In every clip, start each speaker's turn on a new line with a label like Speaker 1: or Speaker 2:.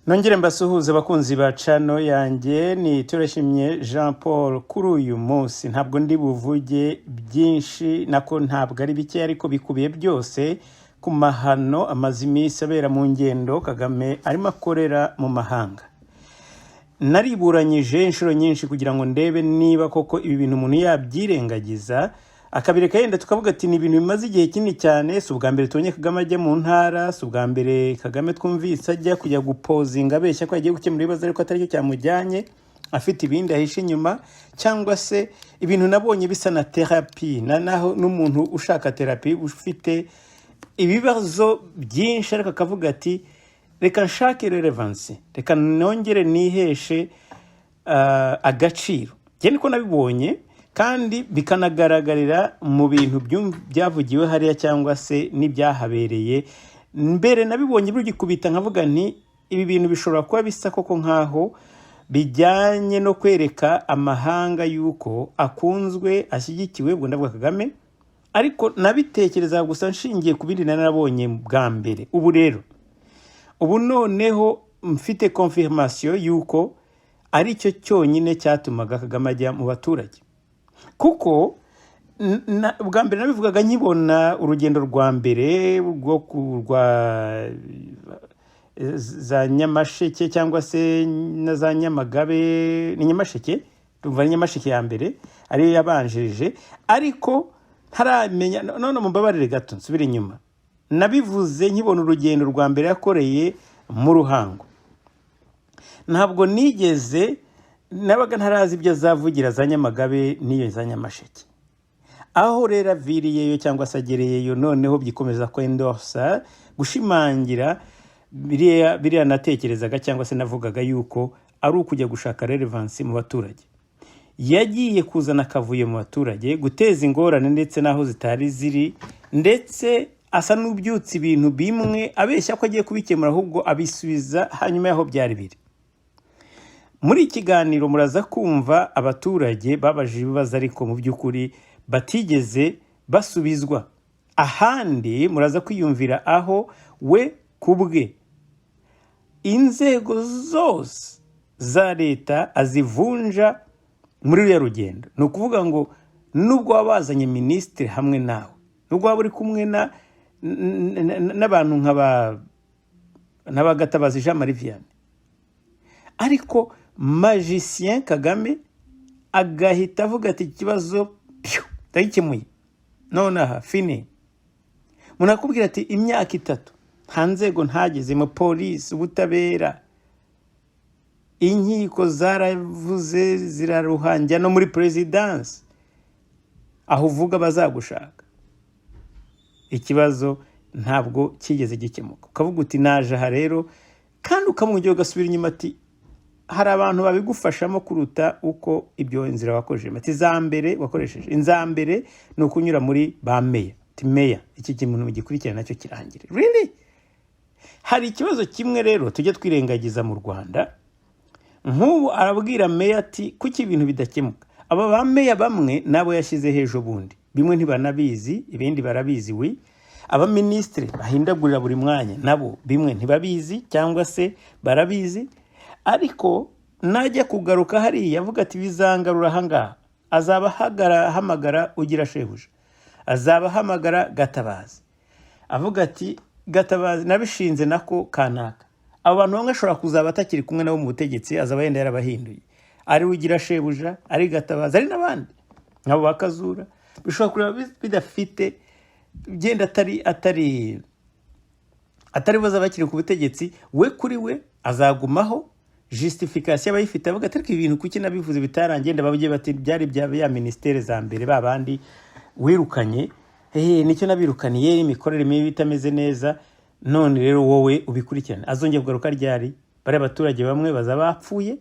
Speaker 1: Nongere mbasuhuze abakunzi ba channel yanjye ni Turashimye Jean Paul kuri uyu munsi. Ntabwo ndi buvuge byinshi nako ntabwo ari bike ariko bikubiye byose ku mahano amazimisi abera mu ngendo Kagame arimo akorera mu mahanga. Nariburanyije inshuro nyinshi kugira ngo ndebe niba koko ibi bintu umuntu yabyirengagiza akabireka yenda tukavuga ati ni ibintu bimaze igihe kinini cyane. Si ubwa mbere tubonye Kagame ajya mu ntara, si ubwa mbere Kagame twumvise ajya kujya gupozinga abeshya ko agiye gukemura ibibazo ariko atari cyo cyamujyanye, afite ibindi ahishe inyuma, cyangwa se ibintu nabonye bisa na therapy naho n'umuntu ushaka therapy ufite ibibazo byinshi ariko akavuga ati reka nshake relevance, reka nongere niheshe agaciro. Njye niko nabibonye kandi bikanagaragarira mu bintu byavugiwe hariya cyangwa se n'ibyahabereye. Mbere nabibonye bugikubita nkavuga nti ibi bintu bishobora kuba bisa koko nkaho bijyanye no kwereka amahanga yuko akunzwe, ashyigikiwe ubwo ndavuga Kagame, ariko nabitekereza gusa nshingiye ku bindi narabonye bwa mbere. Ubu rero noneho mfite confirmation yuko ari cyo cyonyine cyatumaga Kagame ajya mu baturage. Kuko bwa mbere nabivugaga nkibona urugendo rwa mbere rwo kurwa za Nyamasheke cyangwa se na za Nyamagabe, ni Nyamasheke, tumva ni Nyamasheke ya mbere ariyo yabanjirije, ariko ntaramenya none mumbabarire gato nsubire inyuma. Nabivuze nkibona urugendo rwa mbere yakoreye mu Ruhango. Ntabwo nigeze nabaga ntarazi ibyo azavugira za Nyamagabe n'iyo za Nyamasheke. Aho rero aviriyeyo cyangwa se agereyeyo noneho byikomeza ko endorsa gushimangira biriya natekerezaga cyangwa se navugaga yuko ari ukujya gushaka relevance mu baturage. Yagiye kuzana akavuye mu baturage, guteza ingorane ndetse naho zitari ziri, ndetse asa n'ubyutse ibintu bimwe abeshya ko agiye kubikemura ahubwo abisubiza hanyuma yaho byari biri. Muri ikiganiro muraza kumva abaturage babajije ibibazo ariko mu by'ukuri batigeze basubizwa. Ahandi muraza kwiyumvira aho we kubwe inzego zose za leta azivunja muri uriya rugendo. Ni ukuvuga ngo nubwo wabazanye minisitiri hamwe nawe, nubwo waba uri kumwe n'abantu nk'abagatabazi Jean Marie Vianney, ariko magicien Kagame agahita avuga ati ikibazo ndagikemuye nonaha fine. Munakubwira ati imyaka 3 nta nzego ntagezemo, polisi, ubutabera, inkiko zaravuze ziraruhanjya no muri presidence aho uvuga bazagushaka. Ikibazo ntabwo kigeze gikemuka. Ukavuga uti naje aha rero, kandi ukamujya ugasubira inyuma ati hari abantu babigufashamo kuruta uko ibyo inzira wakoresheje. Ati zambere wakoresheje inzambere no kunyura muri ba meya. Ati meya iki kintu gikurikirana nacyo kirangire. Really? Hari ikibazo kimwe rero tujye twirengagiza mu Rwanda. Nk'ubu arabwira meya ati kuki ibintu bidakemuka. Aba ba meya bamwe nabo yashyize hejo bundi, bimwe ntibanabizi ibindi barabizi. We aba ministre bahindagurira buri mwanya nabo bimwe ntibabizi cyangwa se barabizi, ariko najya kugaruka hari yavuga ati bizangarura hangaha. Azaba hamagara ugira shebuja, azaba hamagara Gatabazi, avuga ati Gatabazi nabishinze nako kanaka. Abantu bamwe ashobora kuzaba atakiri kumwe nabo mu butegetsi, azaba yenda yarabahinduye, ari ugira shebuja, ari Gatabazi, ari n'abandi nk'abo bakazura. Bishobora kuba bidafite genda atari baza bakiri ku butegetsi. We kuri we azagumaho, justification abayifite avuga ati ibintu kuki nabivuze bitarangiye ndabavuye bati byari bya ya ministere za mbere babandi wirukanye, nicyo nabirukaniye imikorere mibi itameze neza, none rero wowe ubikurikirana. Azongera kugaruka ryari? Bari abaturage bamwe baza bapfuye.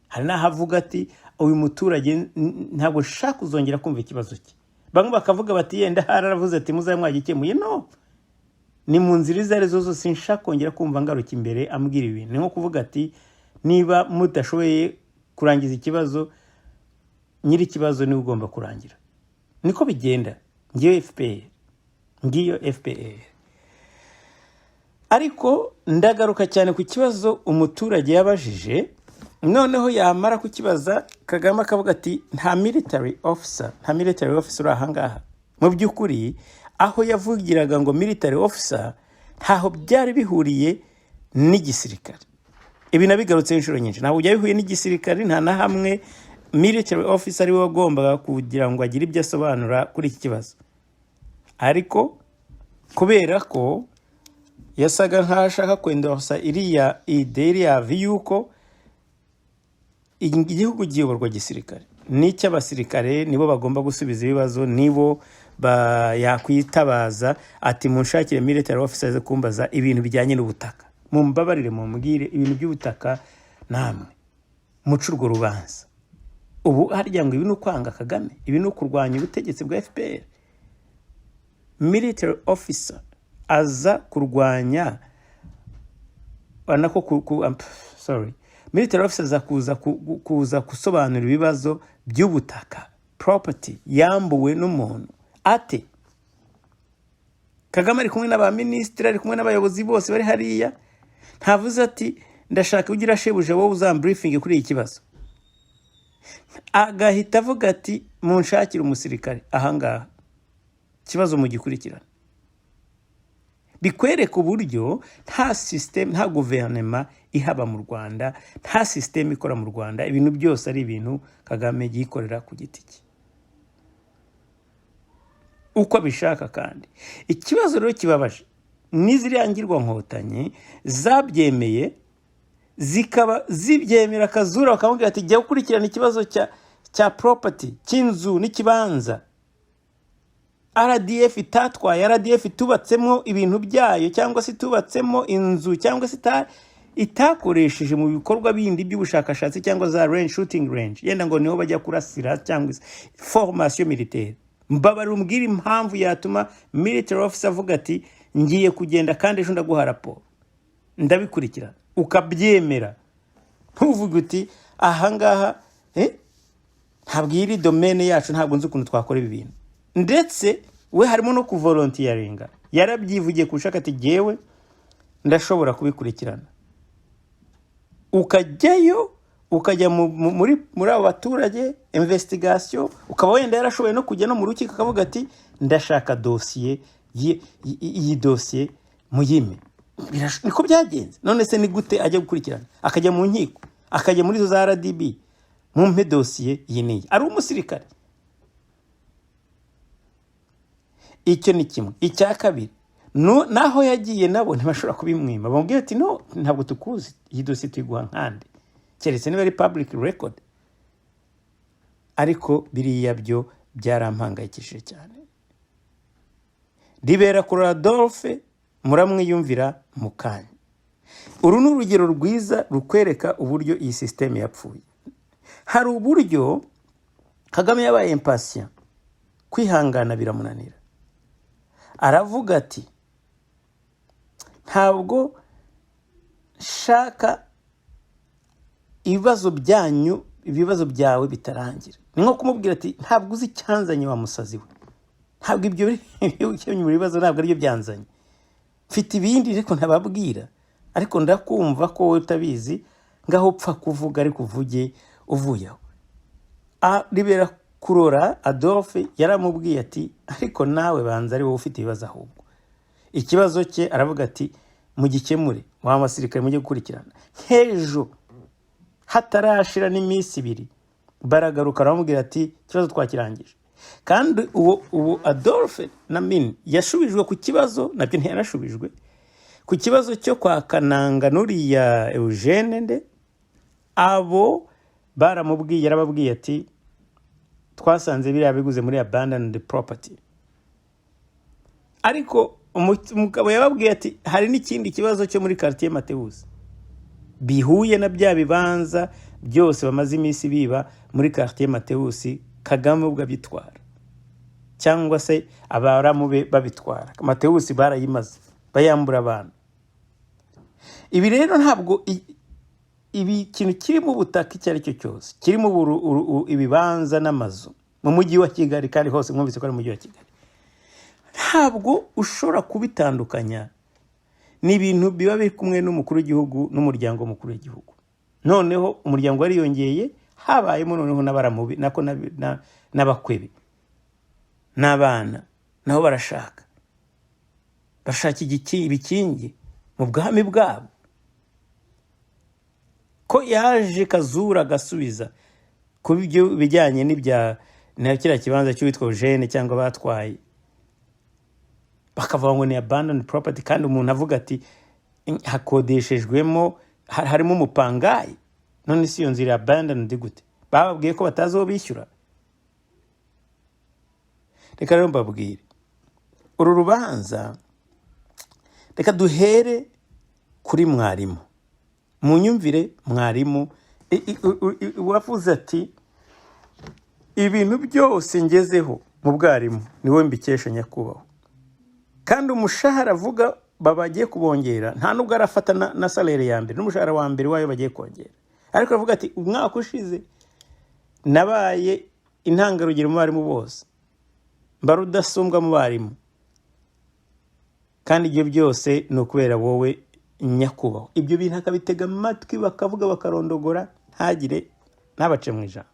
Speaker 1: Hari nahavuga ati uyu muturage ntabwo shaka uzongera kumva ikibazo cye. Bamwe bakavuga bati yenda haravuze ati muzaye mwagikemuye. No, ni mu nzira izari zo zose nshaka kongera kumva ngaruka imbere ambwira ibintu. Ni nko kuvuga ati niba mudashoboye kurangiza ikibazo, nyiri ikibazo ni ugomba kurangira. Niko bigenda. Ngiyo FPR. ariko ndagaruka cyane ku kibazo umuturage yabajije, noneho yamara kukibaza Kagame akavuga ati nta military officer uri ahangaha. Mu by'ukuri aho yavugiraga ngo military officer ntaho byari bihuriye n'igisirikare. Ibi nabigarutse inshuro nyinshi, ntabwo byari bihuye n'igisirikare, nta na hamwe military officer ari we wagombaga kugira ngo agire ibyo asobanura kuri iki kibazo. Ariko kubera ko yasaga nk'ashaka kwendorsa iriya vi yuko igihugu giyoborwa gisirikare, n'icy'abasirikare nibo bagomba gusubiza ibibazo, nibo yakwitabaza ati munshakire military officer ze kumbaza ibintu bijyanye n'ubutaka, mumbabarire mumbwire ibintu by'ubutaka namwe muca urwo rubanza. Ubu harya ngo ibi ni ukwanga Kagame, ibi ni ukurwanya ubutegetsi bwa FPR. Military officer aza kurwanya military officer aza kuza gusobanura ibibazo by'ubutaka, property yambuwe n'umuntu ate. Kagame ari kumwe n'abaminisitiri, ari kumwe n'abayobozi bose bari hariya, ntavuze ati ndashaka ugira shebuja wowe uzambriefing kuri iki kibazo. Agahita avuga ati munshakire umusirikare ahangaha, kibazo mu gikurikirana. Bikwereka uburyo nta system, nta guverinoma ihaba mu Rwanda, nta system ikora mu Rwanda, ibintu byose ari ibintu Kagame yikorera ku giti cye uko abishaka. Kandi ikibazo rero kibabaje n'iziriya ngirwa nkotanyi zabyemeye, zikaba zibyemera Kazura bakamubwira ati jya gukurikirana ikibazo cya property, cy'inzu n'ikibanza RDF itatwaye, RDF tubatsemo ibintu byayo, cyangwa se tubatsemo inzu, cyangwa se itakoresheje mu bikorwa bindi by'ubushakashatsi, cyangwa za range, shooting range, yenda ngo niho bajya kurasira, cyangwa formation militaire. Mbabara umbwira impamvu yatuma military officer avuga ati ngiye kugenda kandi ejo ndaguha raporo ndabikurikirana, ukabyemera. Ntuvuge uti ahangaha ntabwo iri domaine yacu, ntabwo nzi ukuntu twakora ibi bintu. Ndetse we harimo no kuvolunteeringa, yarabyivugiye kushaka ati jewe ndashobora kubikurikirana. Ukajyayo ukajya muri abo baturage investigation, ukaba wenda yarashoboye no kujya no mu rukiko akavuga ati ndashaka dossier, iyi dossier muyime. Niko byagenze. None se ni gute ajya gukurikirana? Akajya mu nkiko, akajya muri zo za RDB, mumpe dossier iyi niyi, ari umusirikare. Icyo ni kimwe. Icya kabiri, naho yagiye nabo ntibashobora kubimwima, bamubwira ati no, ntabwo tukuzi, iyi dossier tuyiguha nkande, keretse niba ari public record. Ariko biriya byo byarampangayikishije cyane. Ribera kuri Adolphe muramwiyumvira mu kanya. Uru ni urugero rwiza rukwereka uburyo iyi system yapfuye. Hari uburyo Kagame yabaye impatient, kwihangana biramunanira. Aravuga ati ntabwo shaka ibibazo byawe bitarangira. Ni nko kumubwira ati ntabwo uzi icyanzanye wa musazi we, ntabwo ibyo bibazo ntabwo ari byo byanzanye, mfite ibindi ariko ntababwira, ariko ndakumva ko wowe utabizi, ngaho upfa kuvuga ariko uvuge uvuyeho. Ribera kurora Adolphe yaramubwiye ati ariko nawe banza ari wowe ufite ibibazo, ahubwo ikibazo cye aravuga ati mugikemure, wa basirikare mujye gukurikirana. Hejo hatarashira n'iminsi 2 baragaruka baramubwira ati ikibazo twakirangije. Kandi uwo Adolphe Namini yashubijwe ku kibazo, nabyo ntiyanashubijwe ku kibazo cyo kwa Kananga n'uriya Eugene abo baramubwiye, yarababwiye ati twasanze biriya biguze muri abandoned property. Ariko umugabo yababwiye ati hari n'ikindi kibazo cyo muri quartier Mateus bihuye na bya bibanza byose bamaze iminsi biba muri quartier Mateus, Kagame ubwo abitwara, cyangwa se abaramube babitwara. Mateus barayimaze bayambura abantu. Ibi rero ntabwo ibi kintu kiri mu butaka icyo ari cyo cyose, kiri mu ibibanza n'amazu mu mujyi wa Kigali, kandi hose mwumvise ko ari mu mujyi wa Kigali, ntabwo ushobora kubitandukanya ni ibintu biba biri kumwe n'umukuru w'igihugu n'umuryango mukuru w'igihugu. Noneho umuryango wariyongeye, habayemo noneho n'abaramubi nako n'abakwebe n'abana nabo barashaka ibikingi mu bwami bwabo. Ko yaje Kazura agasubiza ku byo bijyanye n'ibya na kiriya kibanza cy'uwitwa Eugene cyangwa batwaye, bakavuga ngo ni abandoned property, kandi umuntu avuga ati hakodeshejwemo harimo umupangayi. None si iyo nzira abandoned gute? Bababwiye ko batazo bishyura. Reka rero mbabwire, uru rubanza reka duhere kuri mwarimu. Munyumvire mwarimu wavuze ati ibintu byose ngezeho mu bwarimu niwe mbikesha nyakubahwa, kandi umushahara avuga babagiye kubongera nta nubwo arafata na salary ya mbere n'umushahara wa mbere wayo bagiye kongera, ariko avuga ati umwaka ushize nabaye intangarugero mu barimu bose, mbarudasumbwa mu barimu, kandi ibyo byose ni ukubera wowe nyakubahwa. Ibyo bintu akabitega amatwi bakavuga bakarondogora ntagire ntabace mu ijambo.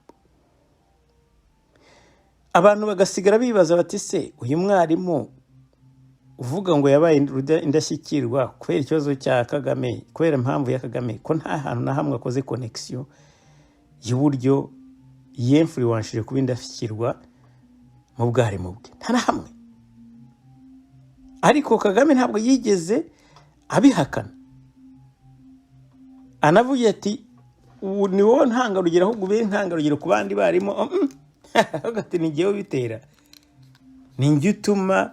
Speaker 1: Abantu bagasigara bibaza bati se uyu mwarimu uvuga ngo yabaye indashyikirwa kubera ikibazo cya Kagame, kubera impamvu ya Kagame, ko nta hantu na hamwe akoze connection y'uburyo yinfluenceje kuba indashyikirwa mu bwarimu bwe, nta na hamwe. Ariko Kagame ntabwo yigeze abihakana, anavuye ati ni wowe ntangarugero, ahubwo ube ntangarugero ku bandi barimo. Ati ni jyewe bitera, ni njye utuma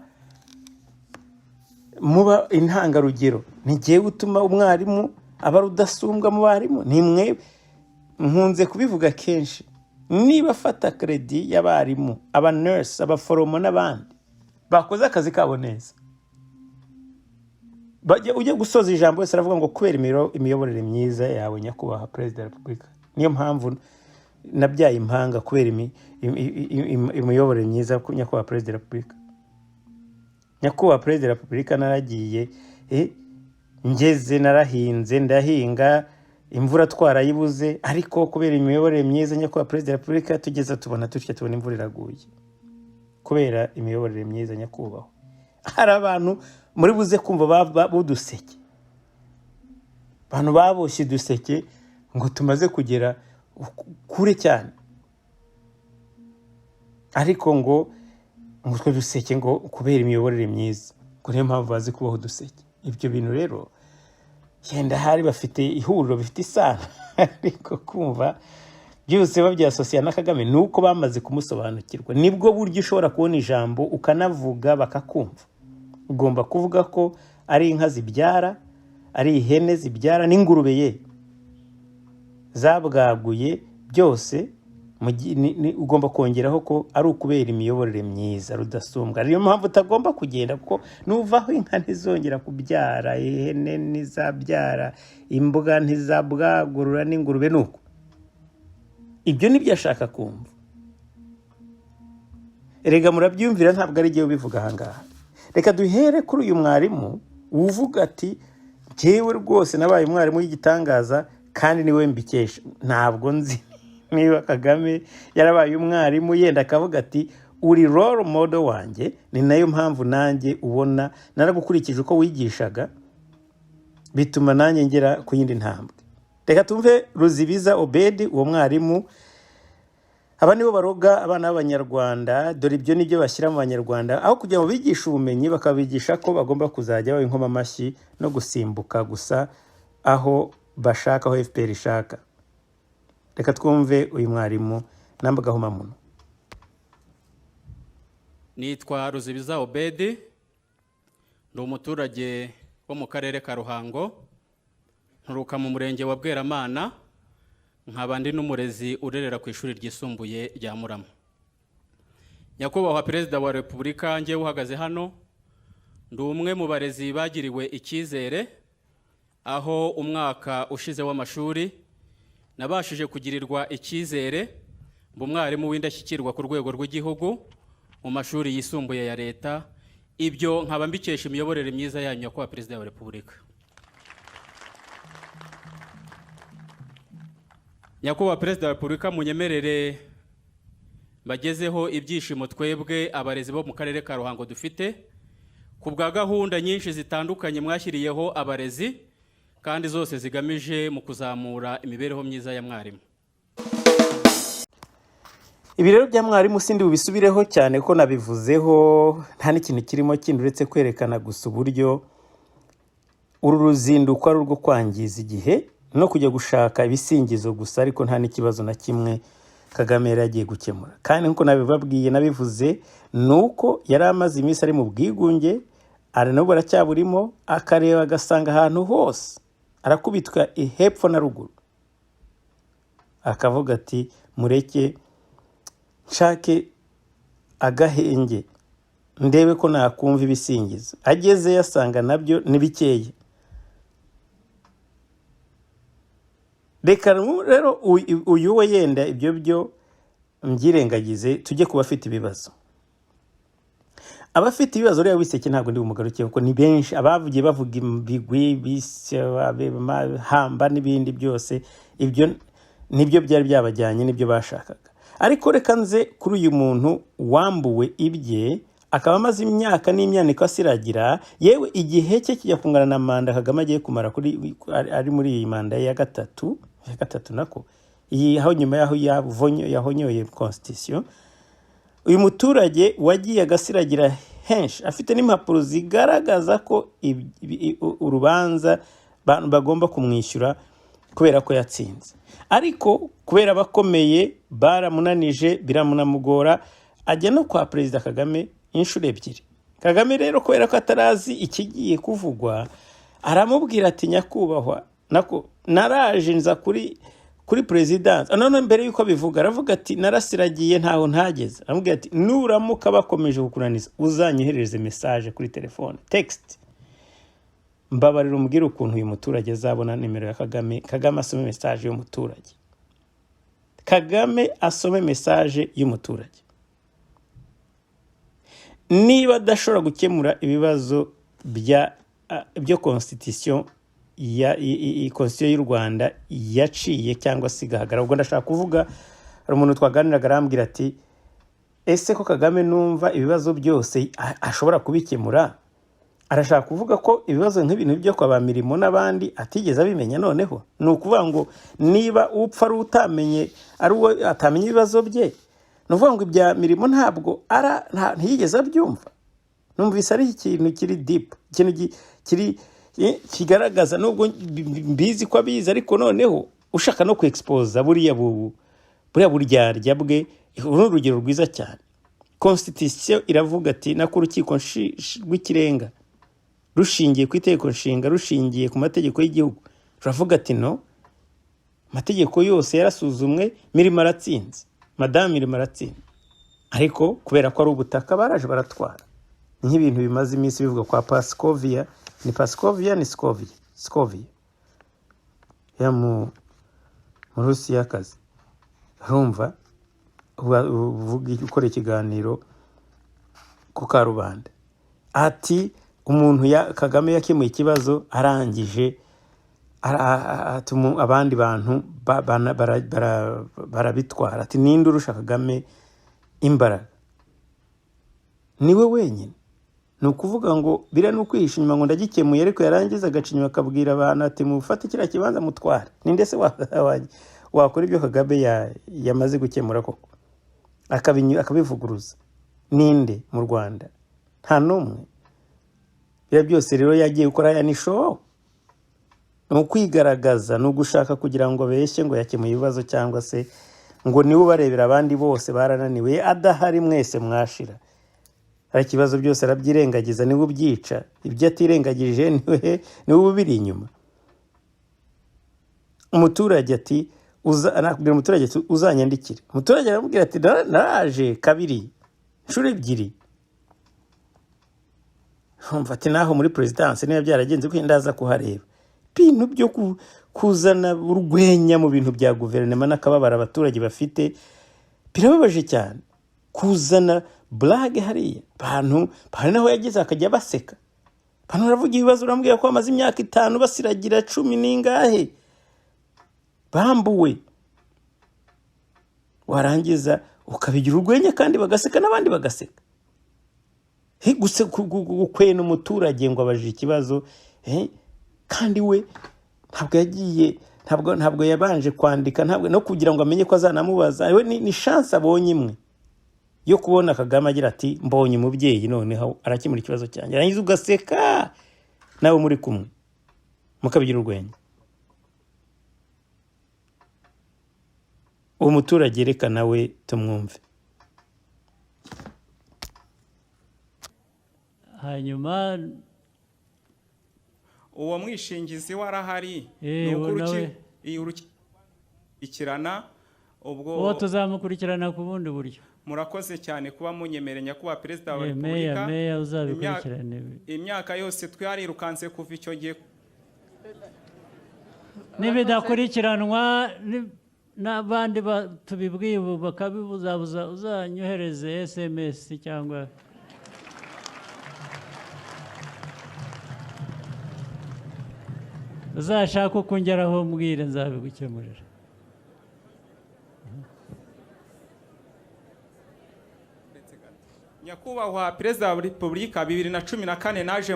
Speaker 1: muba intangarugero, ni jyewe utuma umwarimu aba rudasumbwa mu barimu, ni mwe. Nkunze kubivuga kenshi, niba afata credit y'abarimu, aba nurse, abaforomo n'abandi bakoze akazi kabo neza, ujye gusoza ijambo wese aravuga ngo kubera imiyoborere myiza yawe nyakubahwa Perezida wa Repubulika, niyo mpamvu nabyaye impanga, kubera imiyoborere myiza nyakubahwa Perezida wa Repubulika. Nyakubahwa Perezida wa Repubulika naragiye ngeze, narahinze ndahinga, imvura twarayibuze, ariko kubera imiyoborere myiza nyakubahwa Perezida wa Repubulika tugeze tubona imvura iraguye, kubera imiyoborere myiza nyakubahwa. Hari abantu muri buze kumva buduseke, abantu baboshye duseke ngo tumaze kugera kure cyane, ariko ngo twe duseke ngo kubera imiyoborere myiza, ngo niyo mpamvu bazi kubaho duseke. Ibyo bintu rero yenda hari bafite ihuriro, bifite isano, ariko kumva byose babyasosiya na Kagame nuko bamaze kumusobanukirwa. Nibwo buryo ushobora kubona ijambo ukanavuga bakakumva. Ugomba kuvuga ko ari inka zibyara, ari ihene zibyara, n'ingurube ye zabwaguye, byose ugomba kongeraho ko ari ukubera imiyoborere myiza rudasumbwa. Ariyo mpamvu utagomba kugenda, kuko nuvaho inka ntizongera kubyara, ihene ntizabyara, imbuga ntizabwagurura, n'ingurube nuko. Ibyo nibyo ashaka kumva. Erega murabyumvira, ntabwo ari jyewe ubivuga ahangaha. Reka duhere kuri uyu mwarimu uvuga ati jyewe rwose nabaye umwarimu y'igitangaza kandi niwe mbikesha. Ntabwo nzi niba Kagame yarabaye umwarimu, yenda akavuga ati uri role model wanjye, ni nayo mpamvu nanjye ubona naragukurikije uko wigishaga, bituma nanjye ngera ku yindi ntambwe. Reka tumve Ruzibiza Obedi, uwo mwarimu. Aba nibo baroga abana b'Abanyarwanda, dore ibyo nibyo bashyira mu Banyarwanda, aho kugira ngo bigishe ubumenyi bakabigisha ko bagomba kuzajya baba inkoma amashyi no gusimbuka gusa aho bashaka, aho FPR ishaka. Reka twumve uyu mwarimu nambagahoma muno.
Speaker 2: Nitwa Ruzibiza Obedi, ndi umuturage wo mu karere ka Ruhango, nturuka mu murenge wa Bweramana, nkaba ndi n'umurezi urerera ku ishuri ryisumbuye rya Murama. Nyakubahwa Perezida wa Repubulika, njye uhagaze hano, ndi umwe mu barezi bagiriwe icyizere, aho umwaka ushize w'amashuri nabashije kugirirwa icyizere mba umwarimu w'indashyikirwa ku rwego rw'igihugu mu mashuri yisumbuye ya leta ibyo nkaba mbikesha imiyoborere myiza yanyu nyakubahwa perezida wa repubulika. Nyakubahwa perezida wa repubulika, munyemerere bagezeho ibyishimo twebwe abarezi bo mu karere ka Ruhango dufite ku bwa gahunda nyinshi zitandukanye mwashyiriyeho abarezi kandi zose zigamije mu kuzamura imibereho myiza ya mwarimu.
Speaker 1: Ibi rero bya mwarimu sindi bubisubireho cyane ko nabivuzeho, nta n'ikintu kirimo kindi uretse kwerekana gusa uburyo uru ruzinduko ari urwo kwangiza igihe no kujya gushaka ibisingizo gusa, ariko nta n'ikibazo na kimwe Kagame yari agiye gukemura. Kandi nkuko nabibabwiye nabivuze, nuko yari amaze iminsi ari mu bwigunge, ari nabo baracyaburimo, akareba agasanga ahantu hose arakubitwa hepfo na ruguru, akavuga ati mureke nshake agahenge ndebe ko nakumva ibisingizo. Ageze yasanga nabyo nibikeye. Reka rero uyu we yenda ibyo byo mbyirengagize, tujye kuba afite ibibazo. Abafite ibibazo rero wiseke ntabwo ndi umugarukiye kuko ni benshi abavugiye bavuga ibigwi hamba n'ibindi byose, ibyo nibyo byari byabajyanye nibyo bashakaga. Ariko reka nze kuri uyu muntu wambuwe ibye, akaba amaze imyaka n'imyaniko asiragira, yewe igihe cye kijya kungana na manda Kagame agiye kumara ari muri iyi manda ya gatatu nako iyi aho nyuma yaho yahonyoye constitution. Uyu muturage wagiye agasiragira henshi afite n'impapuro zigaragaza ko urubanza bagomba kumwishyura kubera ko yatsinze, ariko kubera bakomeye baramunanije biramunamugora, ajya no kwa perezida Kagame inshuro ebyiri. Kagame rero kubera ko atarazi ikigiye kuvugwa, aramubwira ati nyakubahwa nako naraje nza kuri president. None mbere yuko bivuga aravuga ati narasiragiye ntaho ntageze. Aramubwira ati nuramuka bakomeje kukunaniza uzanyohereze message kuri telefone text, mbabarira umbwira ukuntu uyu muturage azabona nimero ya Kagame. Kagame asome message y'umuturage, Kagame asome message y'umuturage. Niba adashobora gukemura ibibazo byo constitution constitution y'u Rwanda yaciye cyangwa se igahagarara, ubwo ndashaka kuvuga hari umuntu twaganiraga arambwira ati ese ko Kagame numva ibibazo byose ashobora kubikemura, arashaka kuvuga ko ibibazo nk'ibintu byo kwa ba Mirimo n'abandi atigeze abimenya. Noneho ni ukuvuga ngo niba upfa ari utamenye ari uwo atamenye ibibazo bye, ni ukuvuga ngo ibya Mirimo ntabwo ntiyigeze abyumva. Numvise ari ikintu kiri deep, ikintu kiri kigaragaza nubwo mbizi ko abizi, ariko noneho ushaka no kuexpose buriya buryarya bwe. Uru urugero rwiza cyane, constitution iravuga ati nako urukiko rw'ikirenga rushingiye ku itegeko nshinga, rushingiye ku mategeko y'igihugu, ruravuga ati no, amategeko yose yarasuzumwe, Mirimo aratsinze, Madame Mirimo aratsinze. Ariko kubera ko ari ubutaka baraje baratwara nk'ibintu bimaze iminsi bivuga kwa Paskovia, ni Paskovia ni Scovia ya mu Rusiya kazi. Urumva uvuga ukora ikiganiro ku Karubanda ati umuntu Kagame yakemuye ikibazo arangije abandi bantu barabitwara. Ati ninde urusha Kagame imbaraga? Niwe wenyine. Ni ukuvuga ngo bira no kwihisha inyuma ngo ndagikemuye, ariko yarangiza agacinywa akabwira abantu ati mufate kiriya kibanza mutware. Ninde se wakora ibyo Kagame yamaze gukemura koko akabivuguruza? Ninde mu Rwanda? Nta n'umwe. Bira byose rero yagiye gukora ya nisho, ni ukwigaragaza, ni ugushaka kugira ngo abeshye ngo yakemuye ibibazo, cyangwa se ngo niwe barebera abandi bose barananiwe, adahari mwese mwashira. Hari ikibazo byose arabyirengagiza, niwe ubyica. Ibyo atirengagije niwe ubiri inyuma. Umuturage ati anakubwira umuturage ati uzanyandikire. Umuturage aramubwira ati naraje kabiri inshuro ebyiri. Umva ati naho muri presidence niba byaragenze ko ndaza kuhareba. Bintu byo kuzana urwenya mu bintu bya guverinoma n'akababara abaturage bafite birababaje cyane. kuzana burage hariya abantu hari naho yageze akajya baseka abantu baravuga ibibazo urambwira ko bamaze imyaka 5 basiragira 10 n'ingahe bambuwe warangiza ukabigira urwenya kandi bagaseka n'abandi bagaseka guse kwena umuturage ngo abajije ikibazo kandi we ntabwo yabanje kwandika ntabwo no kugira ngo amenye ko azanamubaza we ni chance abonye imwe yo kubona Kagame agira ati mbonye umubyeyi noneho arakimura ikibazo cyanjye arangiza ugaseka nawe muri kumwe mukabigira urwenya uwo muturage reka nawe tumwumve.
Speaker 3: Hanyuma
Speaker 4: uwo mwishingizi warahari ikirana ubwo
Speaker 3: uwo tuzamukurikirana ku bundi buryo.
Speaker 4: Murakoze cyane kuba munyemereye nyakubahwa perezida wa Repubulika.
Speaker 3: Meya uzabikurikirane.
Speaker 4: Imyaka yose twarirukanse kuva icyo gihe
Speaker 3: nibidakurikiranwa n'abandi tubibwiye bakabibuzabuza uzanyohereze SMS cyangwa uzashaka ukongeraho mbwire nzabigukemurira.
Speaker 4: Nyakubahwa perezida wa Repubulika 2014 naje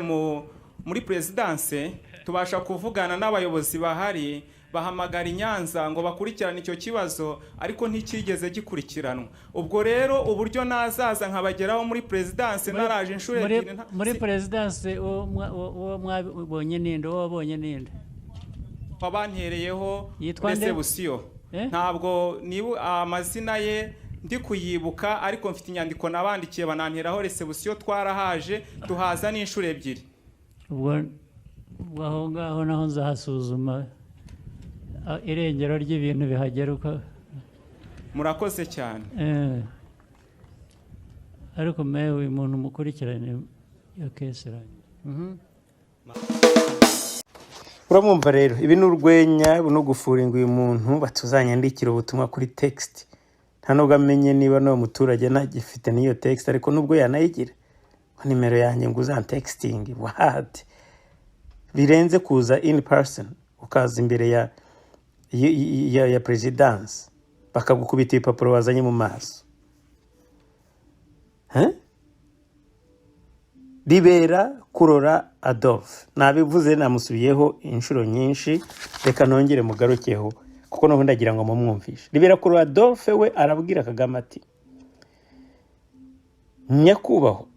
Speaker 4: muri presidence tubasha kuvugana n'abayobozi bahari bahamagara Nyanza ngo bakurikirane icyo kibazo ariko ntikigeze gikurikiranwa. Ubwo rero uburyo nazaza nkabageraho muri presidence naraje inshure ebyiri
Speaker 3: muri presidence uwo mwabonye ninde wabonye ninde
Speaker 4: wabantereyeho Seburikoko ntabwo nibu amazina ye ndi kuyibuka ariko mfite inyandiko nabandikiye bananteraho Seburikoko twarahaje tuhaza n'inshure ebyiri.
Speaker 3: Ubwo aho ngaho naho nzahasuzuma irengero ry'ibintu bihageruka.
Speaker 4: Murakoze cyane.
Speaker 3: Ariko mewe umuntu mukurikirane ya keseranye.
Speaker 1: Uramumva rero ibi n'urwenya no gufuringa uyu muntu batuzanyandikira ubutumwa kuri text nta nubwo amenye niba no muturage nagifite niyo text ariko nubwo yanayigira nimero yanjye ngo uzantexting what birenze kuza in person ukaza imbere ya presidence bakagukubita ipapuro wazanye mu maso Libera Kurora Adolphe nabivuze namusubiyeho inshuro nyinshi reka nongere mugarukeho kuko no ndagira ngo mumwumvishe. Libera Kurora Adolphe we arabwira Kagame ati nyakubaho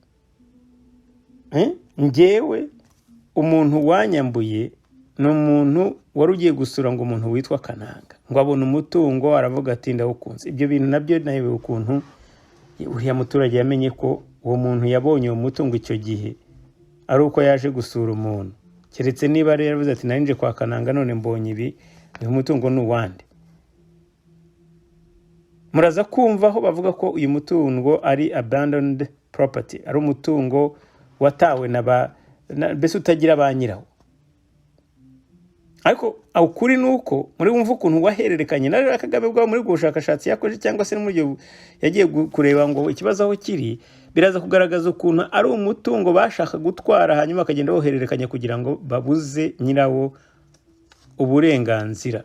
Speaker 1: njyewe umuntu wanyambuye n'umuntu wari ugiye gusura ngo umuntu witwa Kananga ngo abone umutungo aravuga ati ndawukunze. Ibyo bintu nabyo nawe ukuntu uriya muturage yamenye ko uwo muntu yabonye uwo mutungo icyo gihe ari uko yaje gusura umuntu keretse niba rero yavuze ati narinje kwa Kananga none mbonye ibi uyu mutungo n'uwande. Muraza kumva aho bavuga ko uyu mutungo ari abandoned property ari umutungo watawe bese utagira ba nyirawo. Ariko ukuri nuko muri wumva ukuntu wahererekanye na Kagame bwa muri gushakashatsi yakoze cyangwa se n'umujyo yagiye kureba ngo ikibazo aho kiri biraza kugaragaza ukuntu ari umutungo bashaka gutwara hanyuma akagenda wohererekanya kugira ngo babuze nyirawo uburenganzira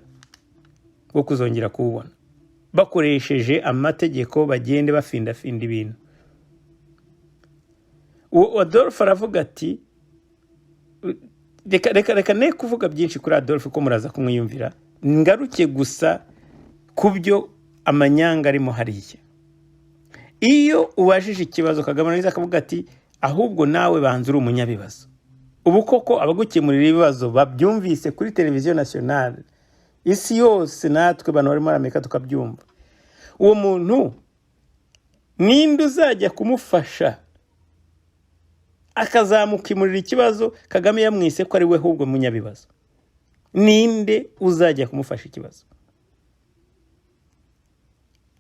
Speaker 1: bwo kuzongera kuwubona bakoresheje amategeko bagende bafinda ibintu. Adolphe aravuga ati reka ne kuvuga byinshi kuri Adolphe ko muraza kumwiyumvira ngaruke gusa kubyo amanyanga arimo hariya. Iyo ubajije ikibazo Kagame neza akavuga ati ahubwo nawe banzura umunyabibazo ubu koko abagukemurira ibibazo babyumvise kuri televiziyo nationale isi yose natwe bantu bari muri Amerika tukabyumva. Uwo muntu ninde uzajya kumufasha akazamukimurira ikibazo Kagame yamwise ko ari we ahubwo munyabibazo? Ninde uzajya kumufasha ikibazo?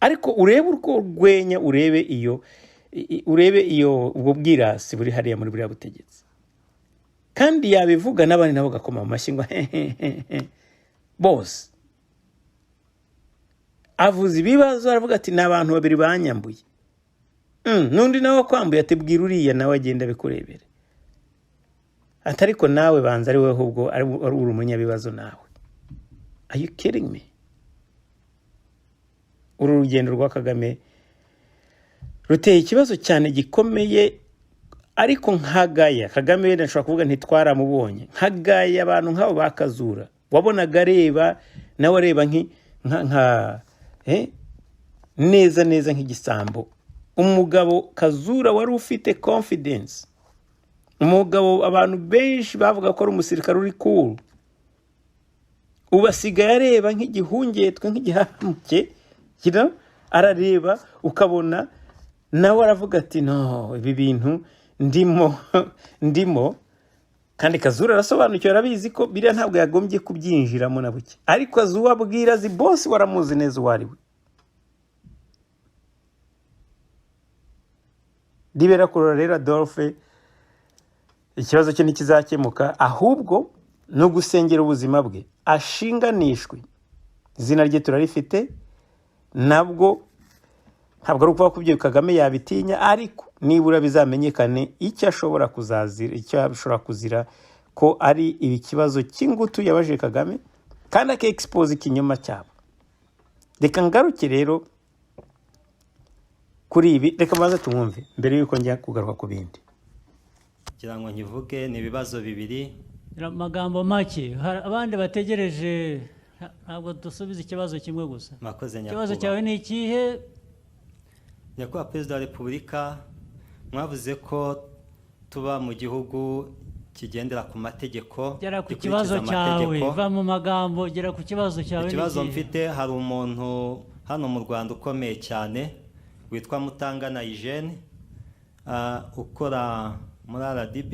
Speaker 1: Ariko urebe urwo rwenya urebe iyo ubwo bwirasi buri hariya muri buriya butegetsi kandi yabivuga n'abandi nabo gakoma amashyi ngo boss avuze ibibazo aravuga ati n'abantu babiri banyambuye n'undi nawe wakwambuye ati bwira uriya nawe agenda bikurebere ati ariko nawe banza ari wowe ahubwo ari uri umunyabibazo nawe. Are you kidding me? Uru rugendo rwa Kagame ruteye ikibazo cyane gikomeye, ariko nkagaya Kagame wenda nshobora kuvuga ntitwaramubonye, nkagaya abantu nk'abo bakazura wabonaga areba nawe areba neza nk'igisambo. Umugabo Kazura wari ufite confidence, umugabo abantu benshi bavuga ko ari umusirikare uri cool, ubasigaye areba nk'igihungetwe nk'igihamuke, arareba ukabona nawe aravuga ati no ibi bintu ndimo kandi Kazura arasobanukiwe, arabizi ko biriya ntabwo yagombye kubyinjiramo na buke, ariko azuba abwira azi boss waramuzi neza uwo ari we. Libera Kororera Adolphe ikibazo cye ntikizakemuka, ahubwo no gusengera ubuzima bwe ashinganishwe. Izina rye turarifite, ntabwo ari ukuvuga ko ibyo Kagame yabitinya, ariko nibura bizamenyekane icyo ashobora kuzazira, icyo ashobora kuzira ko ari ikibazo cy'ingutu yabaje Kagame kandi ake-expose ikinyoma cyabo. Reka ngaruke rero kuri ibi, reka maze tumwumve mbere yuko njya kugaruka ku bindi.
Speaker 5: Kugira ngo nkivuge ni ibibazo bibiri,
Speaker 3: amagambo make. Abandi bategereje, ntabwo dusubiza ikibazo kimwe gusa. Ikibazo cyawe ni ikihe?
Speaker 5: Nyakubahwa Perezida wa Repubulika, mwavuze ko tuba mu gihugu kigendera ku mategeko.
Speaker 3: Gera ku kibazo cyawe, va mu magambo, gera ku kibazo cyawe.
Speaker 5: Ikibazo mfite, hari umuntu hano mu Rwanda ukomeye cyane witwa Mutangana Eugene, ukora muri RDB,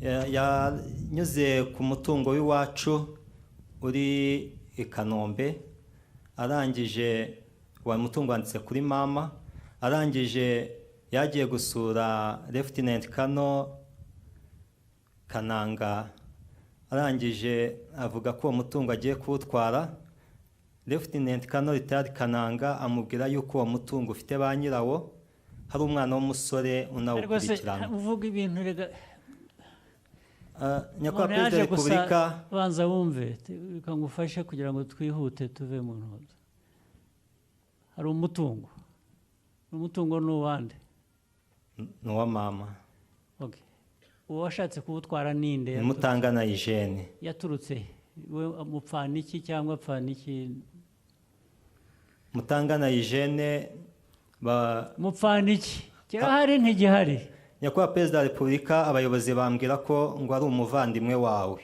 Speaker 5: yanyuze ku mutungo w'iwacu uri i Kanombe, arangije wa mutungo wanditse kuri mama, arangije yagiye gusura Lieutenant Kano Kananga, arangije avuga ko uwo mutungo agiye kuwutwara. Lieutenant Kano Ritari Kananga amubwira yuko uwo mutungo ufite ba nyirawo, hari umwana w'umusore unawukurikirana.
Speaker 3: Uvuga ibintu rega
Speaker 5: Nyakubahwa Perezida wa Repubulika,
Speaker 3: banza wumve bikangufashe kugira ngo twihute tuve mu ntozo. Hari umutungo ni uwande?
Speaker 5: Ni uwa mama.
Speaker 3: Okay. Uwo washatse kuwutwara ninde?
Speaker 5: Mutangana Eugene.
Speaker 3: Yaturutse we mupfana iki cyangwa apfana iki?
Speaker 5: Mutangana Eugene
Speaker 3: mupfana iki? Kirahari ntigihari?
Speaker 5: Nyakubahwa Perezida wa Repubulika, abayobozi bambwira ko ngo ari umuvandimwe wawe.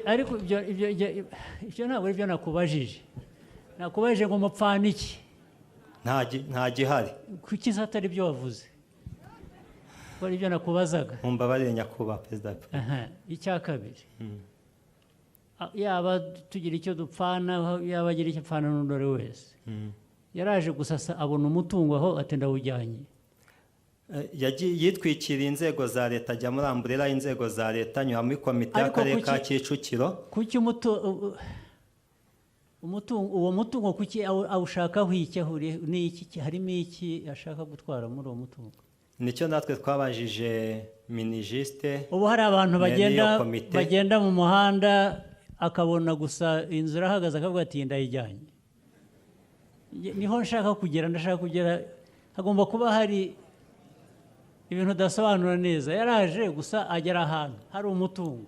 Speaker 3: Ariko ibyo ntabwo ari byo nakubajije. Nakubajije ngo mupfana iki?
Speaker 5: Nta gihari.
Speaker 3: Kuki atari byo wavuze? Ko ari byo nakubazaga.
Speaker 5: Mumbabarire Nyakubahwa Perezida wa Repubulika.
Speaker 3: Icya kabiri, yaba tugira icyo dupfana, yaba agira icyo apfana n'undi wese, yaraje gusasa abona umutungo aho atenda ujyanye.
Speaker 5: Yitwikiriye inzego za leta, ajya muri amburera y'inzego za leta, nyuma muri komite y'akarere ka Kicukiro.
Speaker 3: Kuki uwo mutungo kuki awushakaho iki? Harimo iki ashaka gutwara muri uwo mutungo?
Speaker 5: Nicyo natwe twabajije minijiste.
Speaker 3: Ubu hari abantu bagenda mu muhanda akabona gusa inzu irahagaze akavuga ati ndayijyanye. Niho nshaka kugera, hagomba kuba hari ibintu udasobanura neza. Yaraje gusa agera ahantu hari umutungo